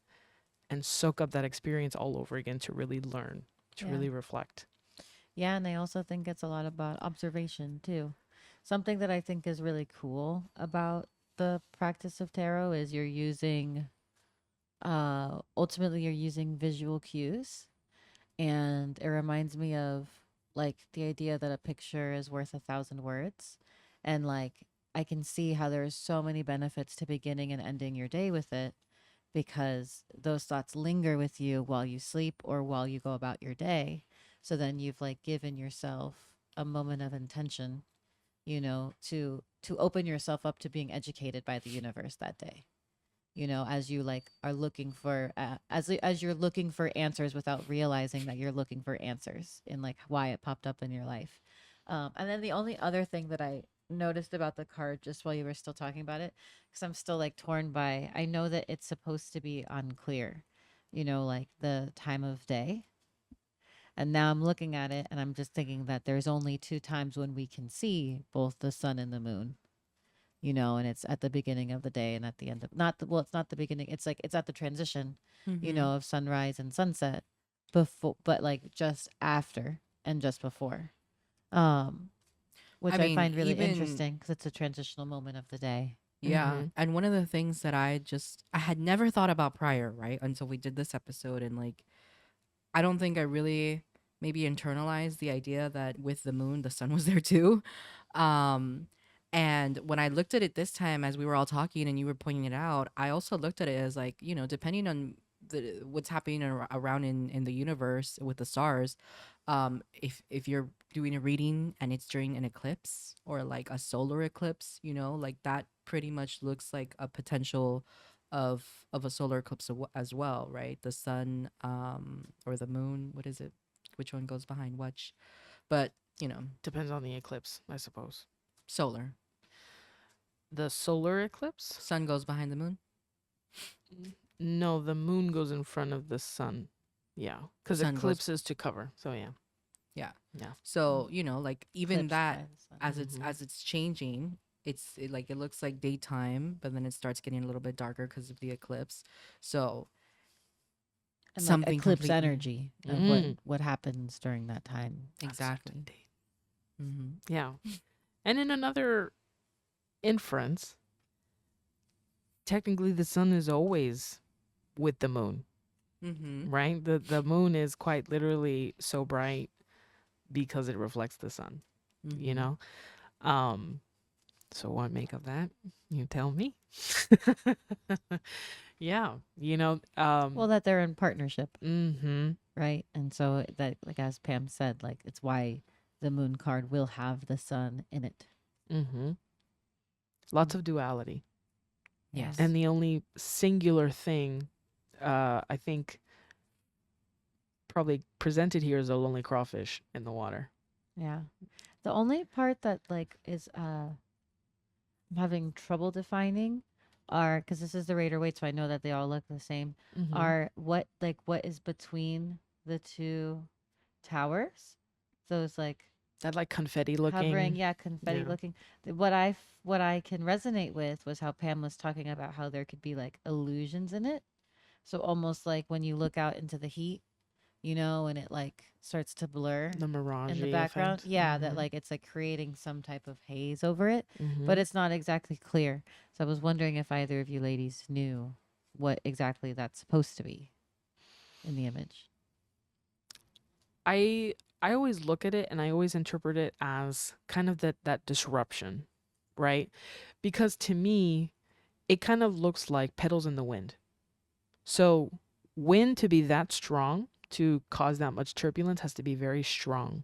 and soak up that experience all over again, to really learn, to Yeah. really reflect. Yeah, and I also think it's a lot about observation too. Something that I think is really cool about the practice of tarot is you're using ultimately you're using visual cues, and it reminds me of like the idea that a picture is worth 1,000 words, and like I can see how there's so many benefits to beginning and ending your day with it, because those thoughts linger with you while you sleep or while you go about your day. So then you've like given yourself a moment of intention, to open yourself up to being educated by the universe that day. As you like are looking for as you're looking for answers without realizing that you're looking for answers in like why it popped up in your life. And then the only other thing that I noticed about the card just while you were still talking about it, because I'm still like torn by, I know that it's supposed to be unclear, like the time of day. And now I'm looking at it and I'm just thinking that there's only two times when we can see both the sun and the moon, and it's at the beginning of the day and at the end of, not the, well, it's not the beginning. It's like, it's at the transition, Mm-hmm. of sunrise and sunset before, but like just after and just before. Um, I which I mean, find really even interesting because it's a transitional moment of the day. yeah, and one of the things that I had never thought about prior, right, until we did this episode, and like I don't think I really maybe internalized the idea that with the moon, the sun was there too. Um, and when I looked at it this time, as we were all talking and you were pointing it out, I also looked at it as like, depending on what's happening around in the universe with the stars, if you're doing a reading and it's during an eclipse or like a solar eclipse, like that pretty much looks like a potential of a solar eclipse as well, right? The sun or the moon, what is it? Which one goes behind which? But, Depends on the eclipse, I suppose. solar. The solar eclipse? Sun goes behind the moon. No, the moon goes in front of the sun. Yeah, because Sun goes eclipse is to cover. So yeah, yeah. yeah. So, like even Eclipsed that by the sun. as it's Mhm. as it's changing, like it looks like daytime, but then it starts getting a little bit darker because of the eclipse. So, And like something eclipse completely energy of Mm. what happens during that time. exactly. Uncertain date. Mm-hmm. Yeah, and in another inference, technically the sun is always with the moon, Mm-hmm. right? The moon is quite literally so bright because it reflects the sun. You Mm-hmm. know, so what make of that? You tell me. Yeah, Well, that they're in partnership, mm-hmm. right? And so that, like as Pam said, like it's why the moon card will have the sun in it. Mm-hmm. Lots of duality. Yes. And the only singular thing I think probably presented here is a lonely crawfish in the water. Yeah. The only part that like is I'm having trouble defining are, because this is the Raider weight, so I know that they all look the same. Mm-hmm. Are what is between the two towers? Those like That like confetti looking. hovering, yeah, confetti Yeah. looking. What I can resonate with was how Pam was talking about how there could be like illusions in it. So almost like when you look out into the heat, and it like starts to blur The mirage in the background. effect. Yeah, that like it's like creating some type of haze over it, but Mm-hmm. it's not exactly clear. So I was wondering if either of you ladies knew what exactly that's supposed to be in the image. I always look at it and I always interpret it as kind of that disruption, right? Because to me, it kind of looks like petals in the wind. So wind to be that strong to cause that much turbulence has to be very strong.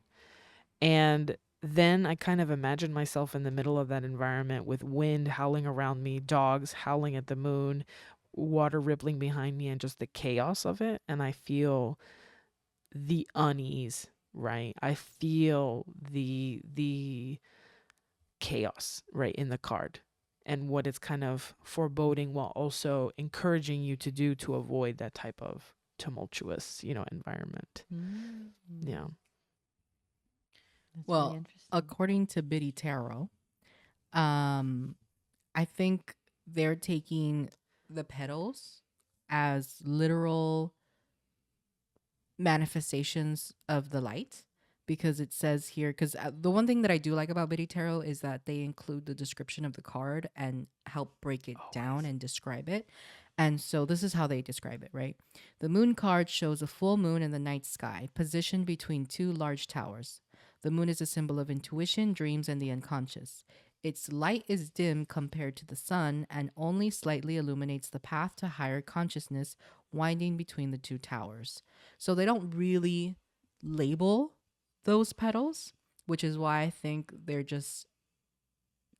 And then I kind of imagine myself in the middle of that environment with wind howling around me, dogs howling at the moon, water rippling behind me, and just the chaos of it. And I feel the unease, right? I feel the chaos, right, in the card and what it's kind of foreboding while also encouraging you to do to avoid that type of tumultuous, environment. Yeah. That's Well, really interesting. according to Biddy Tarot, I think they're taking the petals as literal manifestations of the light, because it says here, because the one thing that I do like about Biddy Tarot is that they include the description of the card and help break it down and describe it. And so this is how they describe it, right? The moon card shows a full moon in the night sky, positioned between two large towers. The moon is a symbol of intuition, dreams, and the unconscious. Its light is dim compared to the sun and only slightly illuminates the path to higher consciousness winding between the two towers. So they don't really label those petals, which is why I think they're just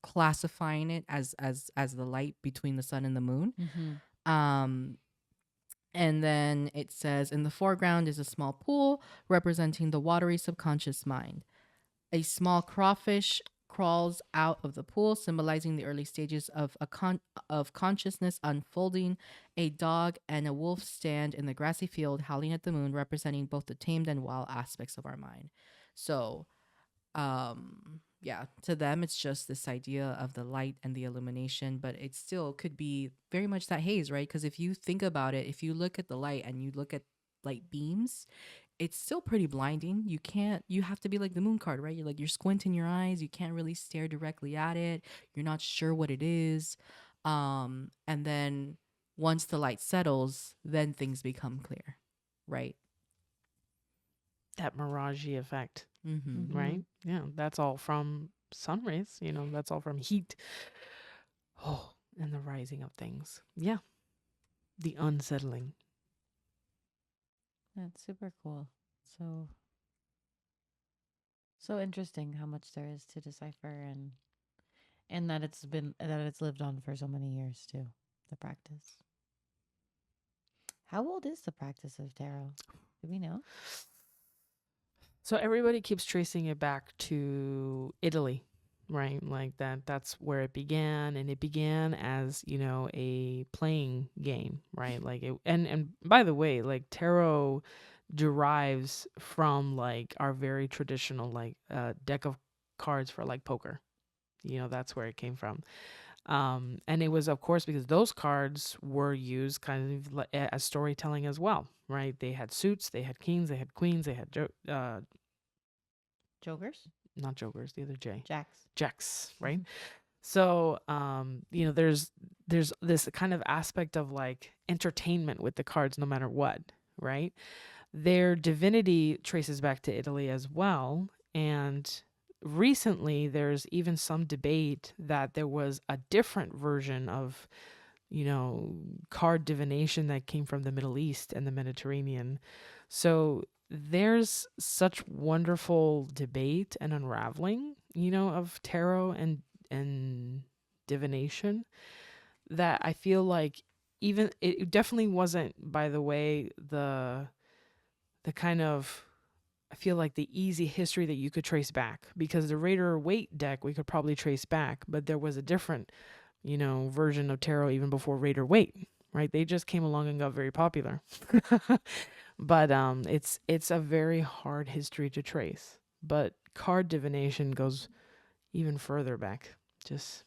classifying it as the light between the sun and the moon. Um and then it says in the foreground is a small pool representing the watery subconscious mind. A small crawfish crawls out of the pool, symbolizing the early stages of of consciousness unfolding. A dog and a wolf stand in the grassy field, howling at the moon, representing both the tamed and wild aspects of our mind. So, yeah, to them, it's just this idea of the light and the illumination, but it still could be very much that haze, right? Because if you think about it, if you look at the light and you look at light beams, it's still pretty blinding. You have to be like the moon card, right? You're squinting your eyes. You can't really stare directly at it. You're not sure what it is. And then once the light settles, then things become clear, right? That mirage effect, Mm-hmm. right? Yeah, that's all from sun rays, that's all from heat. Oh, and the rising of things. Yeah. The unsettling. That's super cool. So interesting how much there is to decipher, and that it's lived on for so many years too, the practice. How old is the practice of tarot? Do we know? So everybody keeps tracing it back to Italy, right? Like that's where it began, and it began as, a playing game, right? Like it, and by the way, like tarot derives from like our very traditional like deck of cards for like poker. That's where it came from. And it was, of course, because those cards were used kind of as storytelling as well, right? They had suits, they had kings, they had queens, they had Jokers? not jokers, the other J, Jacks. jacks, right? So, there's this kind of aspect of like entertainment with the cards, no matter what, right? Their divinity traces back to Italy as well, and recently there's even some debate that there was a different version of card divination that came from the Middle East and the Mediterranean. So there's such wonderful debate and unraveling of tarot and divination that I feel like even it definitely wasn't, by the way, the kind of, I feel like the easy history that you could trace back, because the Raider Waite deck we could probably trace back, but there was a different, version of tarot even before Raider Waite, right? They just came along and got very popular. But it's a very hard history to trace. But card divination goes even further back. Just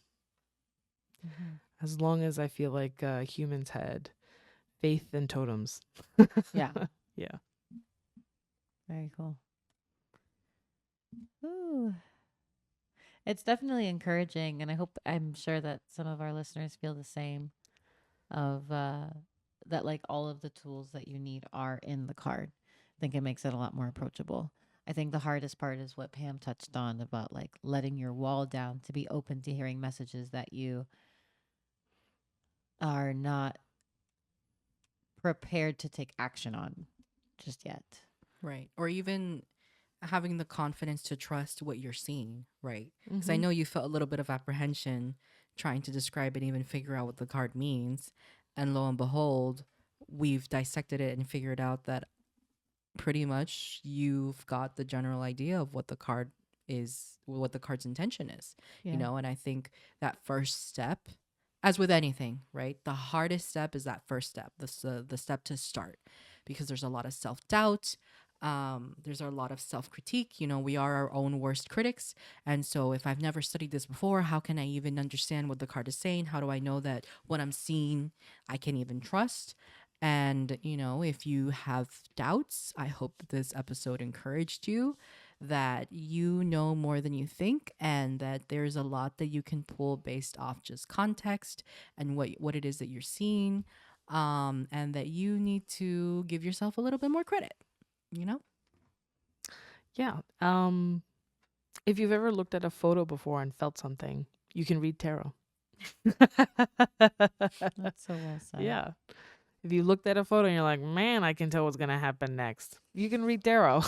as long as I feel like humans had faith and totems. Yeah. Yeah. Very cool. Ooh. It's definitely encouraging, and I'm sure that some of our listeners feel the same of that like all of the tools that you need are in the card. I think it makes it a lot more approachable. I think the hardest part is what Pam touched on about like letting your wall down to be open to hearing messages that you are not prepared to take action on just yet. Right. Or even having the confidence to trust what you're seeing, right? Because I Mhm. know you felt a little bit of apprehension trying to describe it, even figure out what the card means. And lo and behold, we've dissected it and figured out that pretty much you've got the general idea of what the card is, what the card's intention is, Yeah. you know? And I think that first step, as with anything, right? The hardest step is that first step, the step to start, because there's a lot of self doubt. There's a lot of self critique. You know, we are our own worst critics. And so if I've never studied this before, how can I even understand what the card is saying? How do I know that what I'm seeing I can even trust? And, you know, if you have doubts, I hope that this episode encouraged you that you know more than you think, and that there's a lot that you can pull based off just context and what it is that you're seeing, and that you need to give yourself a little bit more credit, you know? Yeah. If you've ever looked at a photo before and felt something, you can read tarot. That's so well said. Yeah. If you looked at a photo and you're like, man, I can tell what's going to happen next, you can read tarot.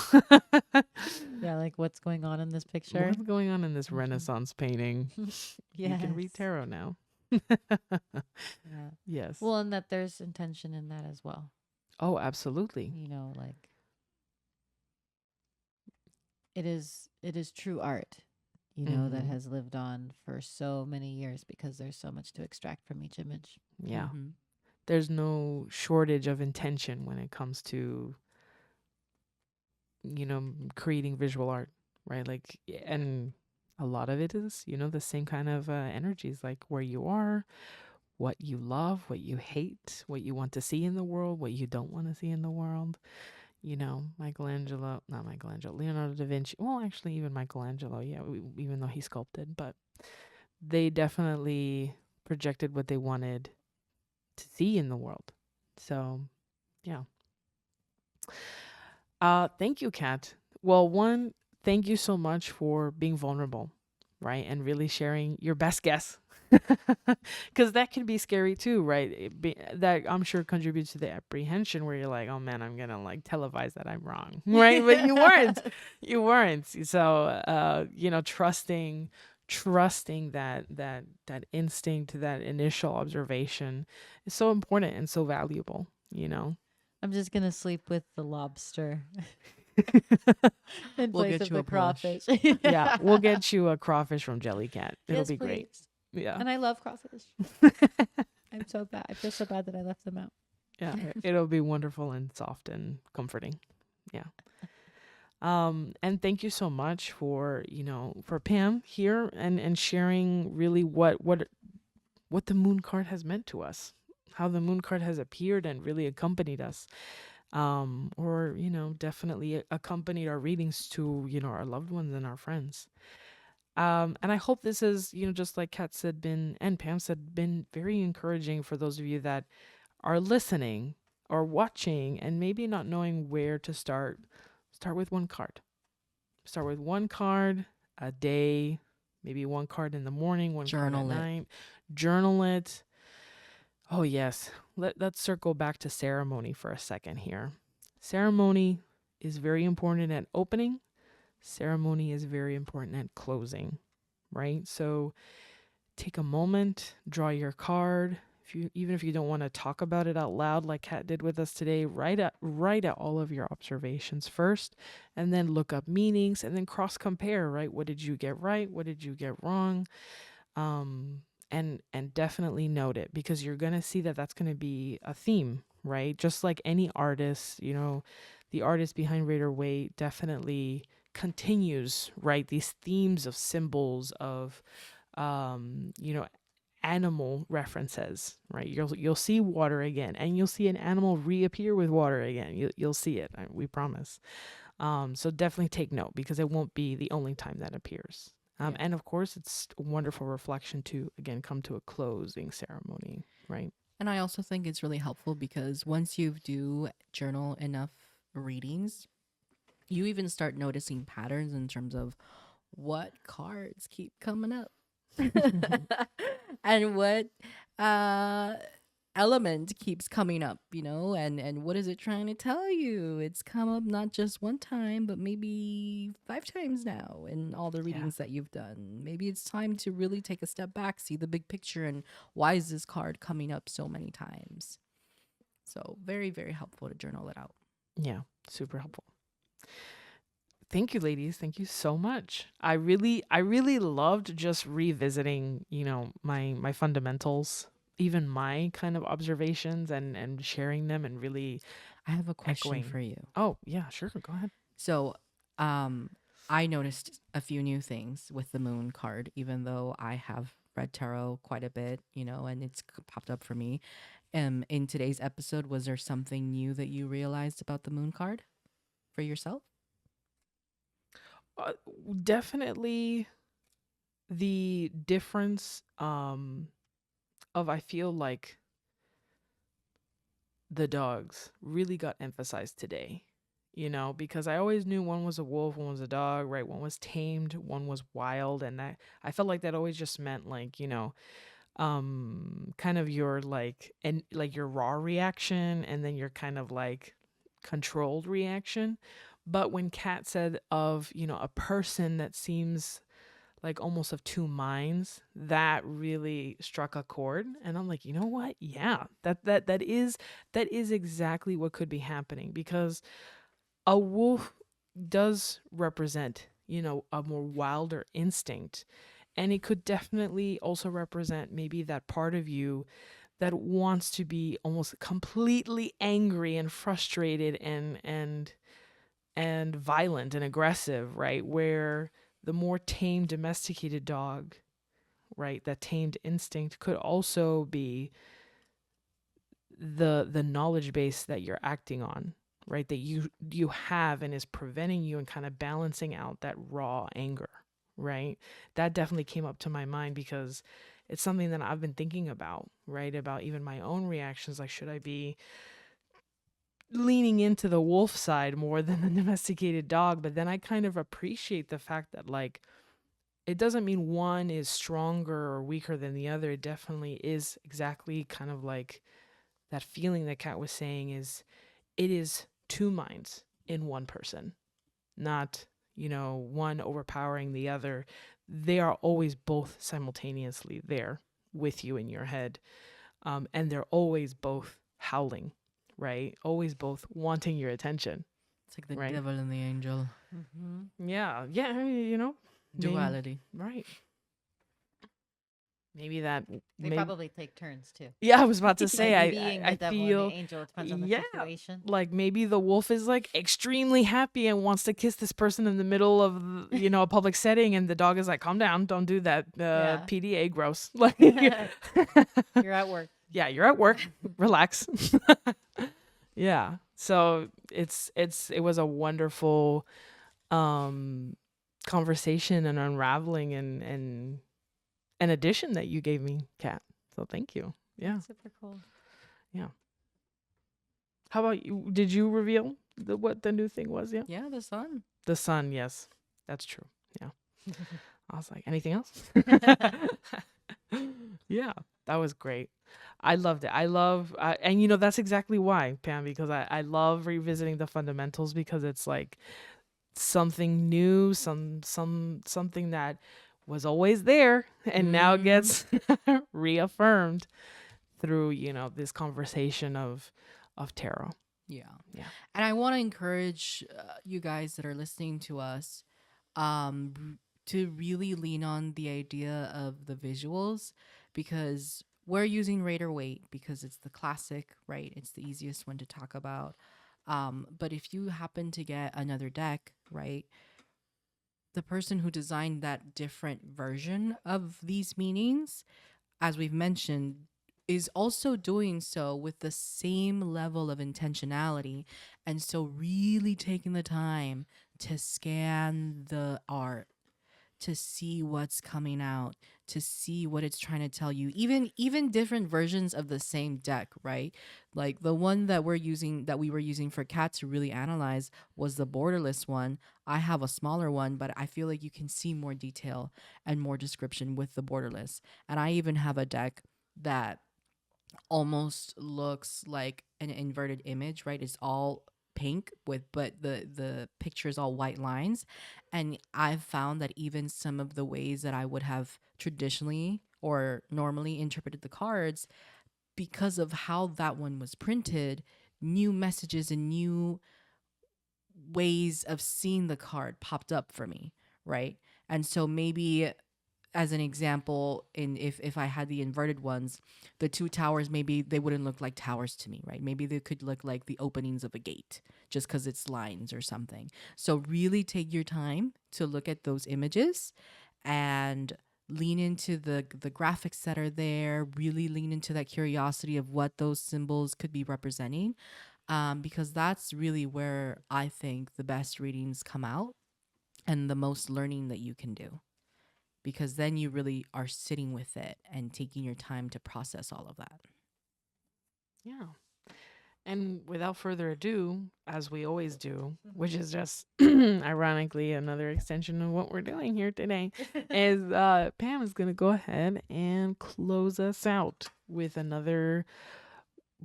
Yeah, like what's going on in this picture? What's going on in this Mhm. Renaissance painting? You can read Yes. tarot now. Yeah. Yes. Well, and that there's intention in that as well. Oh, absolutely. You know, like it is true art, you know, that Mhm. has lived on for so many years because there's so much to extract from each image. Yeah. Mhm. There's no shortage of intention when it comes to, creating visual art, right? Like, and a lot of it is, the same kind of energies, like where you are, what you love, what you hate, what you want to see in the world, what you don't want to see in the world. Leonardo da Vinci. Well, actually, even Michelangelo, yeah, even though he sculpted, but they definitely projected what they wanted to see in the world. So, yeah. Thank you, Kat. Well, one, thank you so much for being vulnerable, right? And really sharing your best guess. Because that can be scary too, right? That I'm sure contributes to the apprehension where you're like, oh man, I'm gonna like televise that I'm wrong, right? But you weren't, you weren't. So, trusting that instinct, that initial observation is so important and so valuable, I'm just gonna sleep with the lobster in We'll place get of you the a brush. crawfish. Yeah, we'll get you a crawfish from Jellycat. It'll Yes, be great. please. Yeah. And I love crawfish. I'm so bad. I feel so bad that I left them out. Yeah, it'll be wonderful and soft and comforting. Yeah. And thank you so much for Pam here and sharing really what the moon card has meant to us, how the moon card has appeared and really accompanied us. Or definitely accompanied our readings to, our loved ones and our friends. And I hope this is, just like Kat said, and Pam said, been very encouraging for those of you that are listening or watching and maybe not knowing where to start. Start with one card. Start with one card a day, maybe one card in the morning, one card at Journal it. night. Journal it. Oh, yes. Let's circle back to ceremony for a second here. Ceremony is very important at opening. Ceremony is very important at closing, right? So take a moment, draw your card. Even if you don't want to talk about it out loud like Kat did with us today, write out all of your observations first, and then look up meanings, and then cross compare, right? What did you get right? What did you get wrong? And definitely note it, because you're gonna see that that's gonna be a theme, right? Just like any artist, the artist behind Raider Waite definitely continues, right? These themes of symbols of, you know, animal references, right? You'll see water again, and you'll see an animal reappear with water again. You'll see it. We promise. So definitely take note, because it won't be the only time that appears. Yeah. And of course, it's a wonderful reflection to, again, come to a closing ceremony, right? And I also think it's really helpful because once you do journal enough readings, you even start noticing patterns in terms of what cards keep coming up and what uh element keeps coming up, you know, and what is it trying to tell you? It's come up not just one time, but maybe 5 times now in all the Yeah. readings that you've done. Maybe it's time to really take a step back, see the big picture, and why is this card coming up so many times? So very, very helpful to journal it out. Yeah, super helpful. Thank you, ladies. Thank you so much. I really loved just revisiting, you know, my fundamentals, even my kind of observations, and sharing them, and really I have a question echoing. for you. Oh, yeah, sure. Go ahead. So, I noticed a few new things with the moon card, even though I have read tarot quite a bit, you know, and it's popped up for me. In today's episode, was there something new that you realized about the moon card for yourself? Definitely the difference of, I feel like the dogs really got emphasized today, you know, because I always knew one was a wolf, one was a dog, right? One was tamed, one was wild. And that, I felt like that always just meant, like, you know, kind of your like, and like your raw reaction, and then your kind of like controlled reaction. But when Kat said of, you know, a person that seems like almost of two minds, that really struck a chord. And I'm like, you know what? Yeah, that is exactly what could be happening, because a wolf does represent, you know, a more wilder instinct. And it could definitely also represent maybe that part of you that wants to be almost completely angry and frustrated and violent and aggressive, right? Where the more tame, domesticated dog, right, that tamed instinct could also be the knowledge base that you're acting on, right? That you have, and is preventing you and kind of balancing out that raw anger, right? That definitely came up to my mind, because it's something that I've been thinking about, right? About even my own reactions. Like, should I be leaning into the wolf side more than the domesticated dog? But then I kind of appreciate the fact that, like, it doesn't mean one is stronger or weaker than the other. It definitely is exactly kind of like that feeling that Kat was saying, is it is two minds in one person, not, you know, one overpowering the other. They are always both simultaneously there with you in your head. And they're always both howling, right? Always both wanting your attention. It's like the Right. devil and the angel. Mm-hmm. Yeah. Yeah. You know, Duality. right. Maybe that. They probably take turns too. Yeah, I was about to say, Like being the I devil feel, and the angel. It depends on the yeah, situation. like maybe the wolf is like extremely happy and wants to kiss this person in the middle of, you know, a public setting, and the dog is like, calm down, don't do that. Yeah. PDA, gross. Like, You're at work. yeah, you're at work, relax. Yeah, so it was a wonderful conversation and unraveling and an addition that you gave me, Kat. So thank you. Yeah. Super cool. How about you? Did you reveal what the new thing was? Yeah. Yeah, the sun. The sun. Yes, that's true. Yeah. I was like, anything else? Yeah, that was great. I loved it. I love, and you know, that's exactly why, Pam, because I love revisiting the fundamentals, because it's like something new, something that was always there and now gets reaffirmed through, you know, this conversation of tarot. Yeah. Yeah. And I want to encourage you guys that are listening to us to really lean on the idea of the visuals, because we're using Raider Waite because it's the classic, right? It's the easiest one to talk about. But if you happen to get another deck, right, the person who designed that different version of these meanings, as we've mentioned, is also doing so with the same level of intentionality. And so, really taking the time to scan the art, to see what's coming out, to see what it's trying to tell you. Even different versions of the same deck, right? Like the one that we were using for Cat to really analyze was the borderless one. I have a smaller one, but I feel like you can see more detail and more description with the borderless. And I even have a deck that almost looks like an inverted image, right? It's all pink with, but the picture is all white lines. And I've found that even some of the ways that I would have traditionally or normally interpreted the cards, because of how that one was printed, new messages and new ways of seeing the card popped up for me, right? And so maybe, as an example, in if I had the inverted ones, the two towers, maybe they wouldn't look like towers to me, right? Maybe they could look like the openings of a gate just because it's lines or something. So really take your time to look at those images and lean into the graphics that are there. Really lean into that curiosity of what those symbols could be representing, because that's really where I think the best readings come out and the most learning that you can do, because then you really are sitting with it and taking your time to process all of that. Yeah. And without further ado, as we always do, which is just ironically another extension of what we're doing here today, is Pam is going to go ahead and close us out with another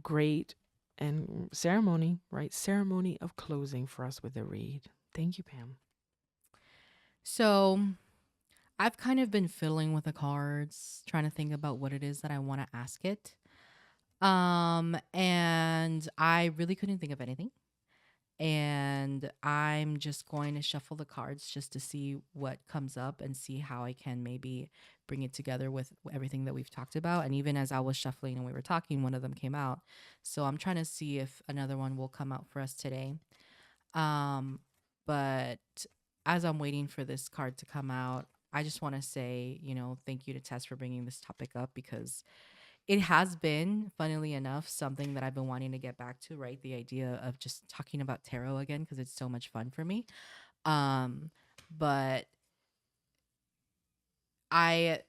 great and ceremony, right? Ceremony of closing for us with a read. Thank you, Pam. So I've kind of been fiddling with the cards, trying to think about what it is that I want to ask it. And I really couldn't think of anything. And I'm just going to shuffle the cards just to see what comes up and see how I can maybe bring it together with everything that we've talked about. And even as I was shuffling and we were talking, one of them came out. So I'm trying to see if another one will come out for us today. But as I'm waiting for this card to come out, I just want to say, thank you to Tess for bringing this topic up, because it has been, funnily enough, something that I've been wanting to get back to, right? The idea of just talking about tarot again, because it's so much fun for me. But I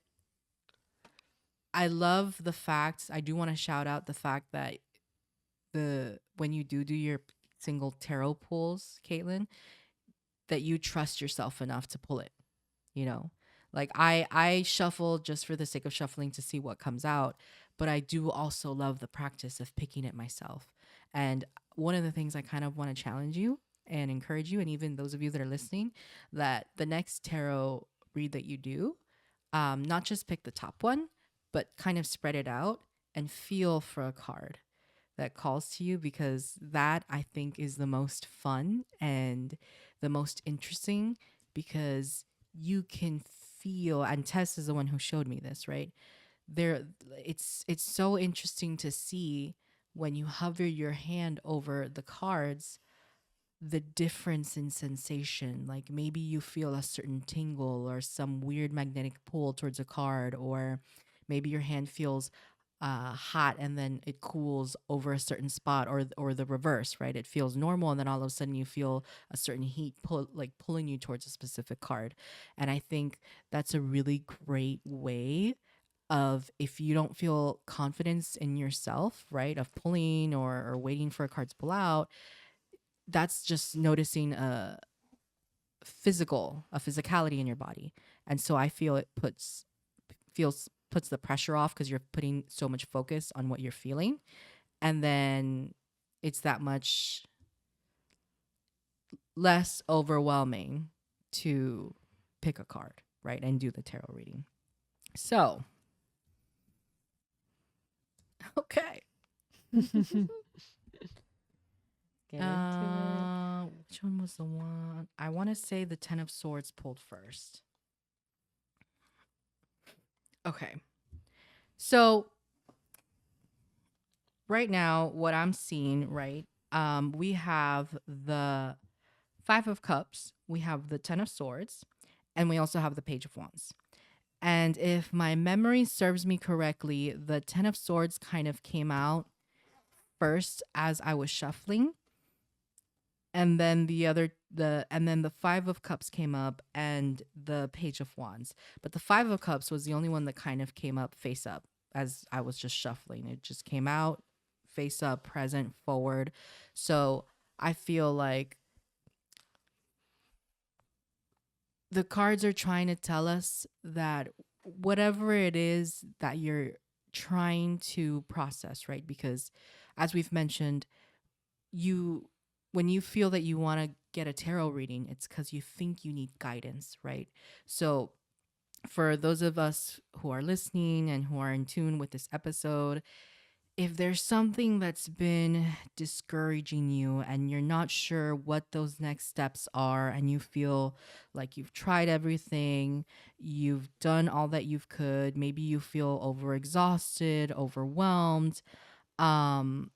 love the fact, I do want to shout out the fact that when you do your single tarot pulls, Caitlin, that you trust yourself enough to pull it, like I shuffle just for the sake of shuffling to see what comes out, but I do also love the practice of picking it myself. And one of the things I kind of want to challenge you and encourage you, and even those of you that are listening, that the next tarot read that you do, not just pick the top one, but kind of spread it out and feel for a card that calls to you, because that, I think, is the most fun and the most interesting, because you can feel, and Tess is the one who showed me this, right? It's so interesting to see when you hover your hand over the cards, the difference in sensation. Like maybe you feel a certain tingle or some weird magnetic pull towards a card, or maybe your hand feels hot and then it cools over a certain spot, or the reverse, right? It feels normal and then all of a sudden you feel a certain heat pulling you towards a specific card. And I think that's a really great way of, if you don't feel confidence in yourself, right, of pulling or waiting for a card to pull out, that's just noticing a physicality in your body. And so I feel it puts the pressure off, because you're putting so much focus on what you're feeling, and then it's that much less overwhelming to pick a card, right, and do the tarot reading. So okay. Get into Which one was the one? I want to say the 10 of Swords pulled first. Okay. So right now, what I'm seeing, right, we have the 5 of Cups, we have the 10 of Swords, And we also have the Page of Wands. And if my memory serves me correctly, the Ten of Swords kind of came out first as I was shuffling, and then the Five of Cups came up and the Page of Wands. But the Five of Cups was the only one that kind of came up face up as I was just shuffling. It just came out face up, present, forward. So I feel like the cards are trying to tell us that whatever it is that you're trying to process, right? Because as we've mentioned, you when you feel that you want to get a tarot reading, it's because you think you need guidance, right? So for those of us who are listening and who are in tune with this episode, if there's something that's been discouraging you and you're not sure what those next steps are, and you feel like you've tried everything, you've done all that you could, maybe you feel overexhausted, overwhelmed, um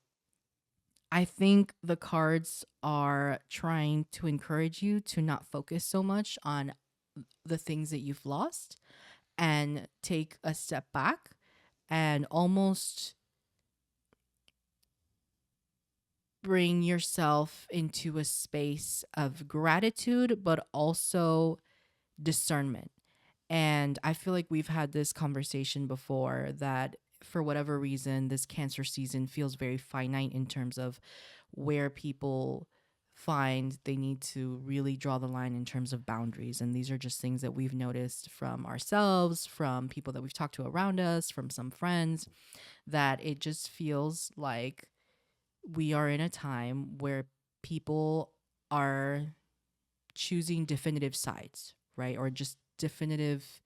I think the cards are trying to encourage you to not focus so much on the things that you've lost and take a step back and almost bring yourself into a space of gratitude, but also discernment. And I feel like we've had this conversation before that for whatever reason, this Cancer season feels very finite in terms of where people find they need to really draw the line in terms of boundaries. And these are just things that we've noticed from ourselves, from people that we've talked to around us, from some friends, that it just feels like we are in a time where people are choosing definitive sides, right? Or just definitive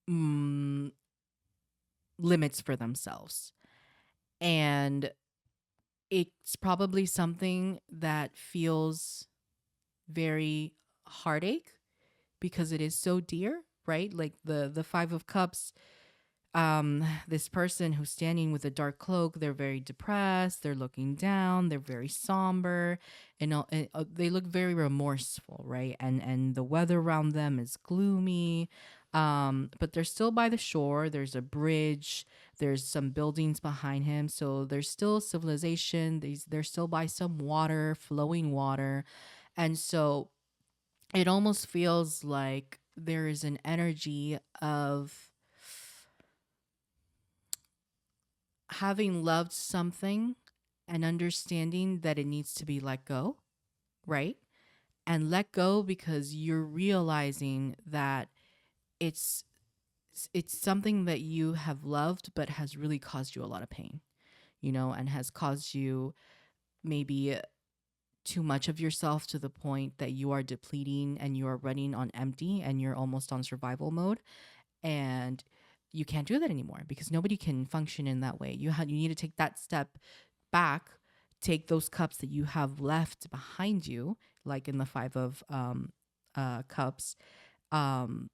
mm, limits for themselves. And it's probably something that feels very heartache because it is so dear, right? Like the Five of Cups, this person who's standing with a dark cloak, they're very depressed, they're looking down, they're very somber, and they look very remorseful, right? And the weather around them is gloomy, but they're still by the shore. There's a bridge, there's some buildings behind him, so there's still civilization. They're still by some water, flowing water. And so it almost feels like there is an energy of having loved something and understanding that it needs to be let go, right? And let go because you're realizing that it's it's something that you have loved but has really caused you a lot of pain, and has caused you maybe too much of yourself to the point that you are depleting and you are running on empty and you're almost on survival mode. And you can't do that anymore because nobody can function in that way. You need to take that step back, take those cups that you have left behind you, like in the Five of Cups. Um,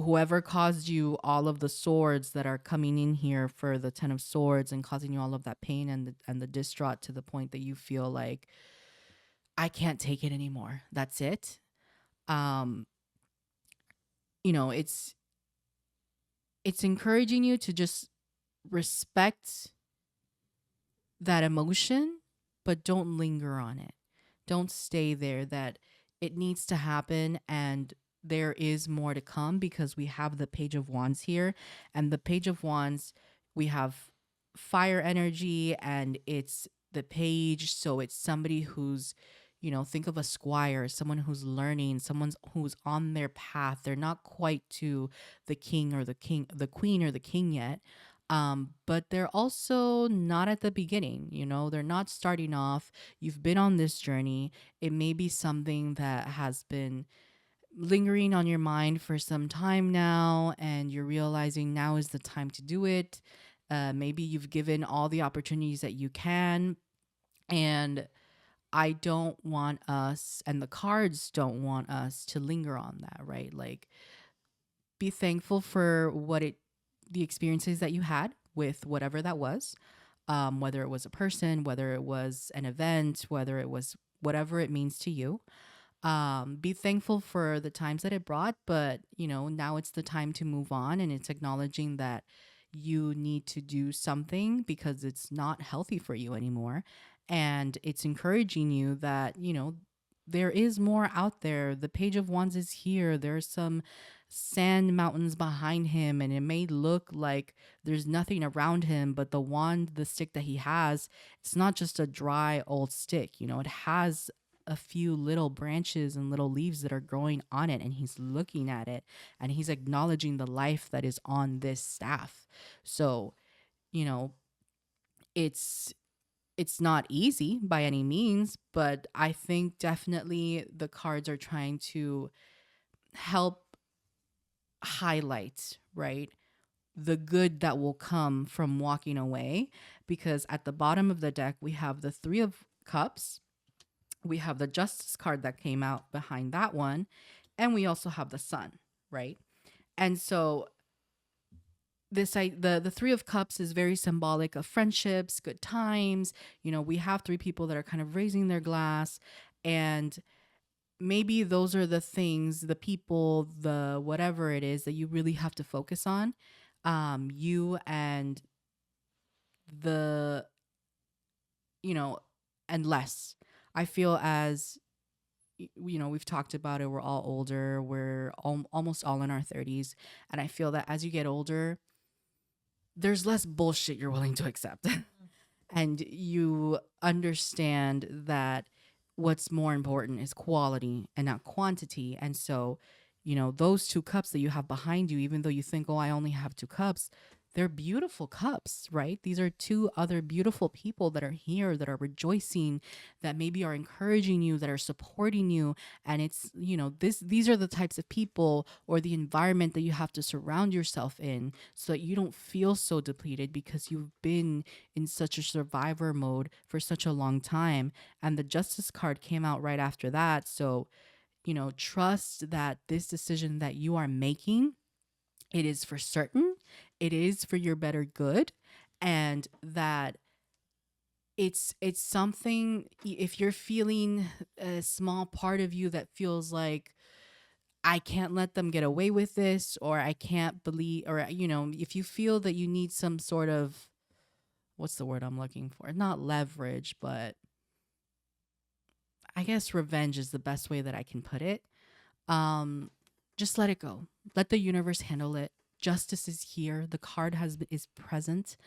Whoever caused you all of the swords that are coming in here for the Ten of Swords and causing you all of that pain and the distraught to the point that you feel like I can't take it anymore. That's it. Um, it's encouraging you to just respect that emotion, but don't linger on it. Don't stay there. That it needs to happen, and there is more to come because we have the Page of Wands here. And the Page of Wands, we have fire energy, and it's the page. So it's somebody who's, think of a squire, someone who's learning, someone who's on their path. They're not quite to the king or the queen or the king yet. But they're also not at the beginning, they're not starting off. You've been on this journey. It may be something that has been lingering on your mind for some time now, and you're realizing now is the time to do it. Maybe you've given all the opportunities that you can, and I don't want us, and the cards don't want us to linger on that, right? Like, be thankful for the experiences that you had with whatever that was, whether it was a person, whether it was an event, whether it was whatever it means to you. Be thankful for the times that it brought, but now it's the time to move on, and it's acknowledging that you need to do something because it's not healthy for you anymore. And it's encouraging you that, there is more out there. The Page of Wands is here. There's some sand mountains behind him, and it may look like there's nothing around him, but the wand, the stick that he has, it's not just a dry old stick. It has a few little branches and little leaves that are growing on it, and he's looking at it and he's acknowledging the life that is on this staff. So, you know, it's it's not easy by any means, but I think definitely the cards are trying to help highlight, right? The good that will come from walking away, because at the bottom of the deck we have the 3 of cups, we have the Justice card that came out behind that one, and we also have the Sun, right? And so the 3 of cups is very symbolic of friendships, good times. We have 3 people that are kind of raising their glass, and maybe those are the things, the people, the whatever it is that you really have to focus on. You and the you know and less. I feel as we've talked about it, we're all older, we're almost all in our 30s, and I feel that as you get older, there's less bullshit you're willing to accept. And you understand that what's more important is quality and not quantity. And so, those 2 cups that you have behind you, even though you think, oh, I only have 2 cups, they're beautiful cups, right? These are 2 other beautiful people that are here, that are rejoicing, that maybe are encouraging you, that are supporting you. And it's, these are the types of people or the environment that you have to surround yourself in so that you don't feel so depleted, because you've been in such a survivor mode for such a long time. And the Justice card came out right after that. So, trust that this decision that you are making, it is for certain, it is for your better good, and that it's something. If you're feeling a small part of you that feels like, I can't let them get away with this, or I can't believe, or if you feel that you need some sort of, what's the word I'm looking for, not leverage, but I guess revenge is the best way that I can put it. um just let it go. Let the universe handle it. Justice is here. The card is present,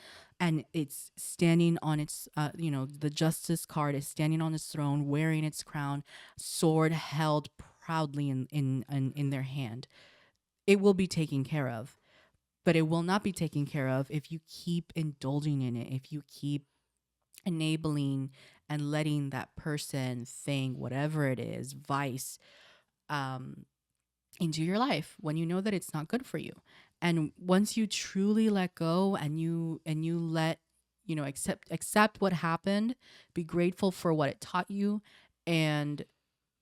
and it's standing on its the Justice card is standing on its throne, wearing its crown, sword held proudly in their hand. It will be taken care of, but it will not be taken care of if you keep indulging in it, if you keep enabling and letting that person, thing, whatever it is, vice, um into your life when you know that it's not good for you. And once you truly let go, and you let, accept what happened, be grateful for what it taught you, and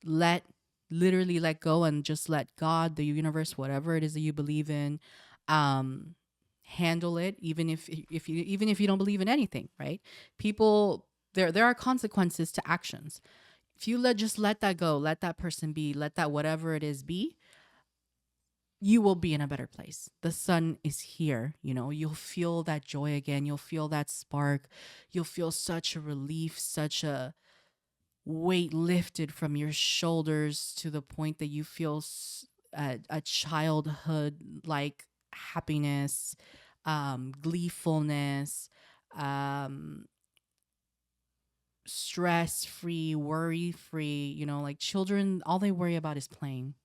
let literally let go, and just let God, the universe, whatever it is that you believe in, um handle it. Even if you don't believe in anything, right? People, there are consequences to actions. If you let that go, let that person be, let that whatever it is be, you will be in a better place. The Sun is here. You'll feel that joy again. You'll feel that spark. You'll feel such a relief, such a weight lifted from your shoulders, to the point that you feel a childhood like happiness, gleefulness, um, stress free, worry free. Like children, all they worry about is playing,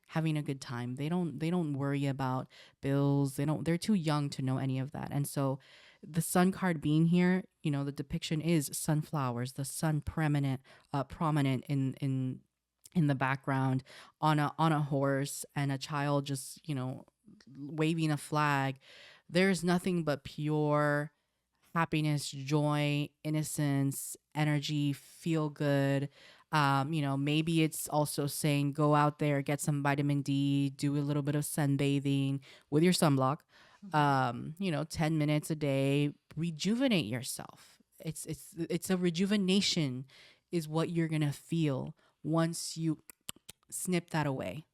having a good time. They don't worry about bills. They're too young to know any of that. And so the Sun card being here, the depiction is sunflowers, the sun prominent in the background, on a horse, and a child just, waving a flag. There's nothing but pure happiness, joy, innocence, energy, feel good. Maybe it's also saying go out there, get some vitamin D, do a little bit of sunbathing with your sunblock. 10 minutes a day, rejuvenate yourself. It's a rejuvenation is what you're gonna feel once you snip that away,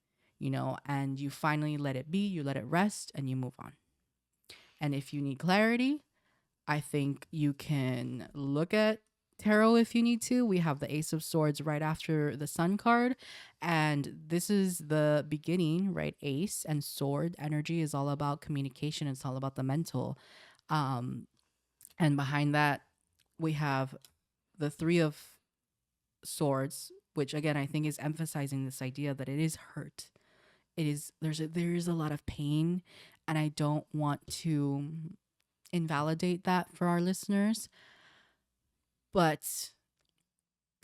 and you finally let it be, you let it rest, and you move on. And if you need clarity, I think you can look at tarot if you need to. We have the Ace of Swords right after the Sun card. And this is the beginning, right? Ace and sword energy is all about communication. It's all about the mental. Um, and behind that, we have the Three of Swords, which again, I think is emphasizing this idea that it is hurt. There is a lot of pain. And I don't want to invalidate that for our listeners, but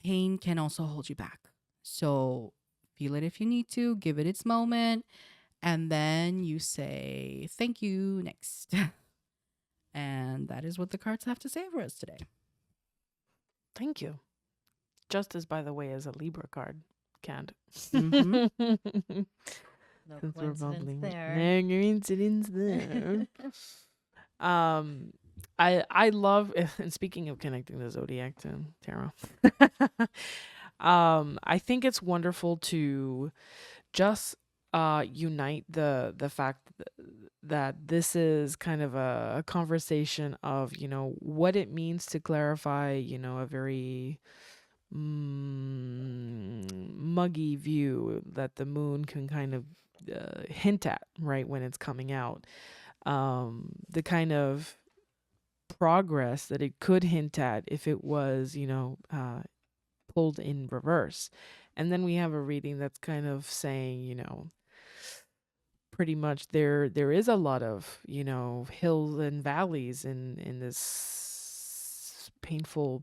pain can also hold you back. So feel it if you need to, give it its moment, and then you say thank you next. And that is what the cards have to say for us today. Thank you. Justice, by the way, is a Libra card. Can't. No Since we're coincidence bubbling. there. No coincidence there. I love, and speaking of connecting the zodiac to tarot, I think it's wonderful to just unite the fact that this is kind of a conversation of what it means to clarify a very muggy view that the moon can kind of hint at right when it's coming out, the kind of progress that it could hint at if it was pulled in reverse. And then we have a reading that's kind of saying pretty much there is a lot of hills and valleys in this painful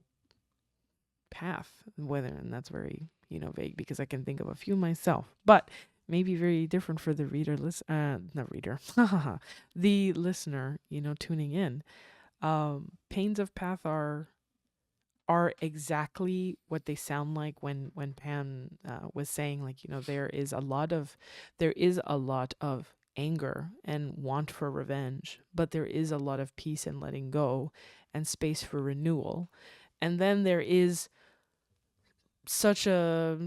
path, and that's very vague because I can think of a few myself, but maybe very different for the the listener tuning in. Pains of path are exactly what they sound like when Pam was saying, like, there is a lot of anger and want for revenge, but there is a lot of peace and letting go and space for renewal. And then there is such a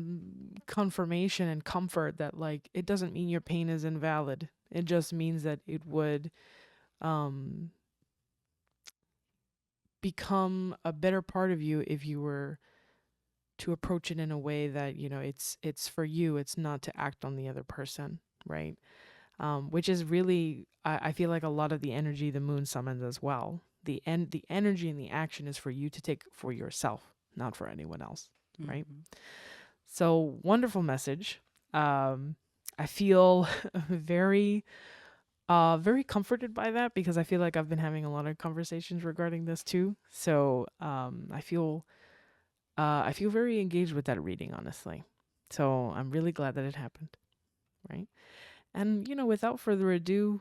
confirmation and comfort that, like, it doesn't mean your pain is invalid. It just means that it would become a better part of you if you were to approach it in a way that it's for you. It's not to act on the other person, right? Which is really, I feel like, a lot of the energy the moon summons as well. The energy and the action is for you to take for yourself, not for anyone else, right? So wonderful message. I feel very comforted by that because I feel like I've been having a lot of conversations regarding this too. So I feel very engaged with that reading, honestly. So I'm really glad that it happened, right? And without further ado,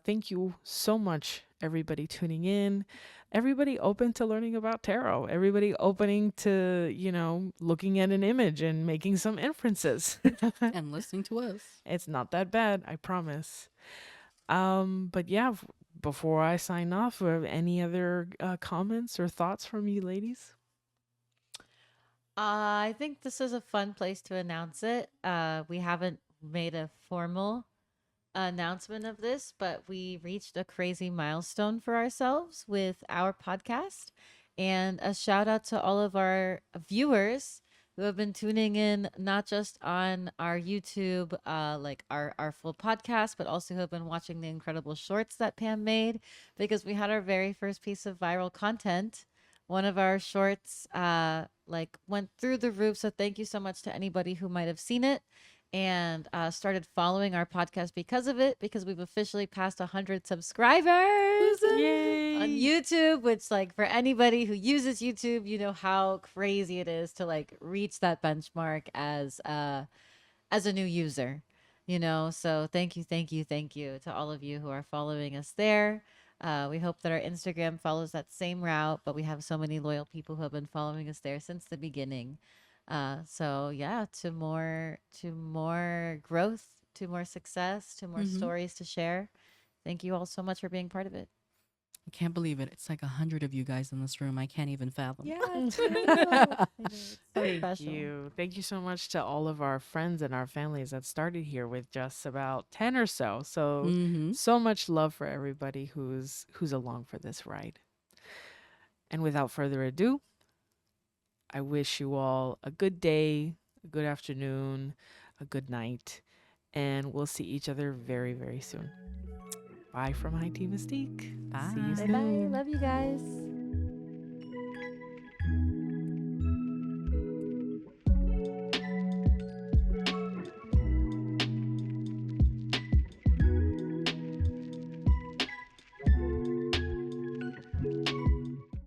thank you so much, everybody tuning in, everybody open to learning about tarot, everybody opening to looking at an image and making some inferences And listening to us. It's not that bad, I promise. But yeah, before I sign off, any other comments or thoughts from you ladies? I think this is a fun place to announce it. We haven't made a formal announcement of this, but we reached a crazy milestone for ourselves with our podcast. And a shout out to all of our viewers who have been tuning in, not just on our YouTube, like our full podcast, but also who have been watching the incredible shorts that Pam made, because we had our very first piece of viral content. One of our shorts like went through the roof. So thank you so much to anybody who might have seen it and started following our podcast because of it, because we've officially passed 100 subscribers. Yay! On YouTube, which, like, for anybody who uses YouTube, you know how crazy it is to like reach that benchmark as a new user, so thank you to all of you who are following us there. We hope that our Instagram follows that same route, but we have so many loyal people who have been following us there since the beginning. So yeah, to more growth, to more success, to more stories to share. Thank you all so much for being part of it. I can't believe it. It's like 100 of you guys in this room. I can't even fathom. Yeah, it's so so Thank special. you. Thank you so much to all of our friends and our families that started here with just about 10 or so. So Mm-hmm. so much love for everybody who's along for this ride. And without further ado, I wish you all a good day, a good afternoon, a good night, and we'll see each other very, very soon. Bye from High Tea Mystique. See you Bye. Bye bye. soon. Love you guys.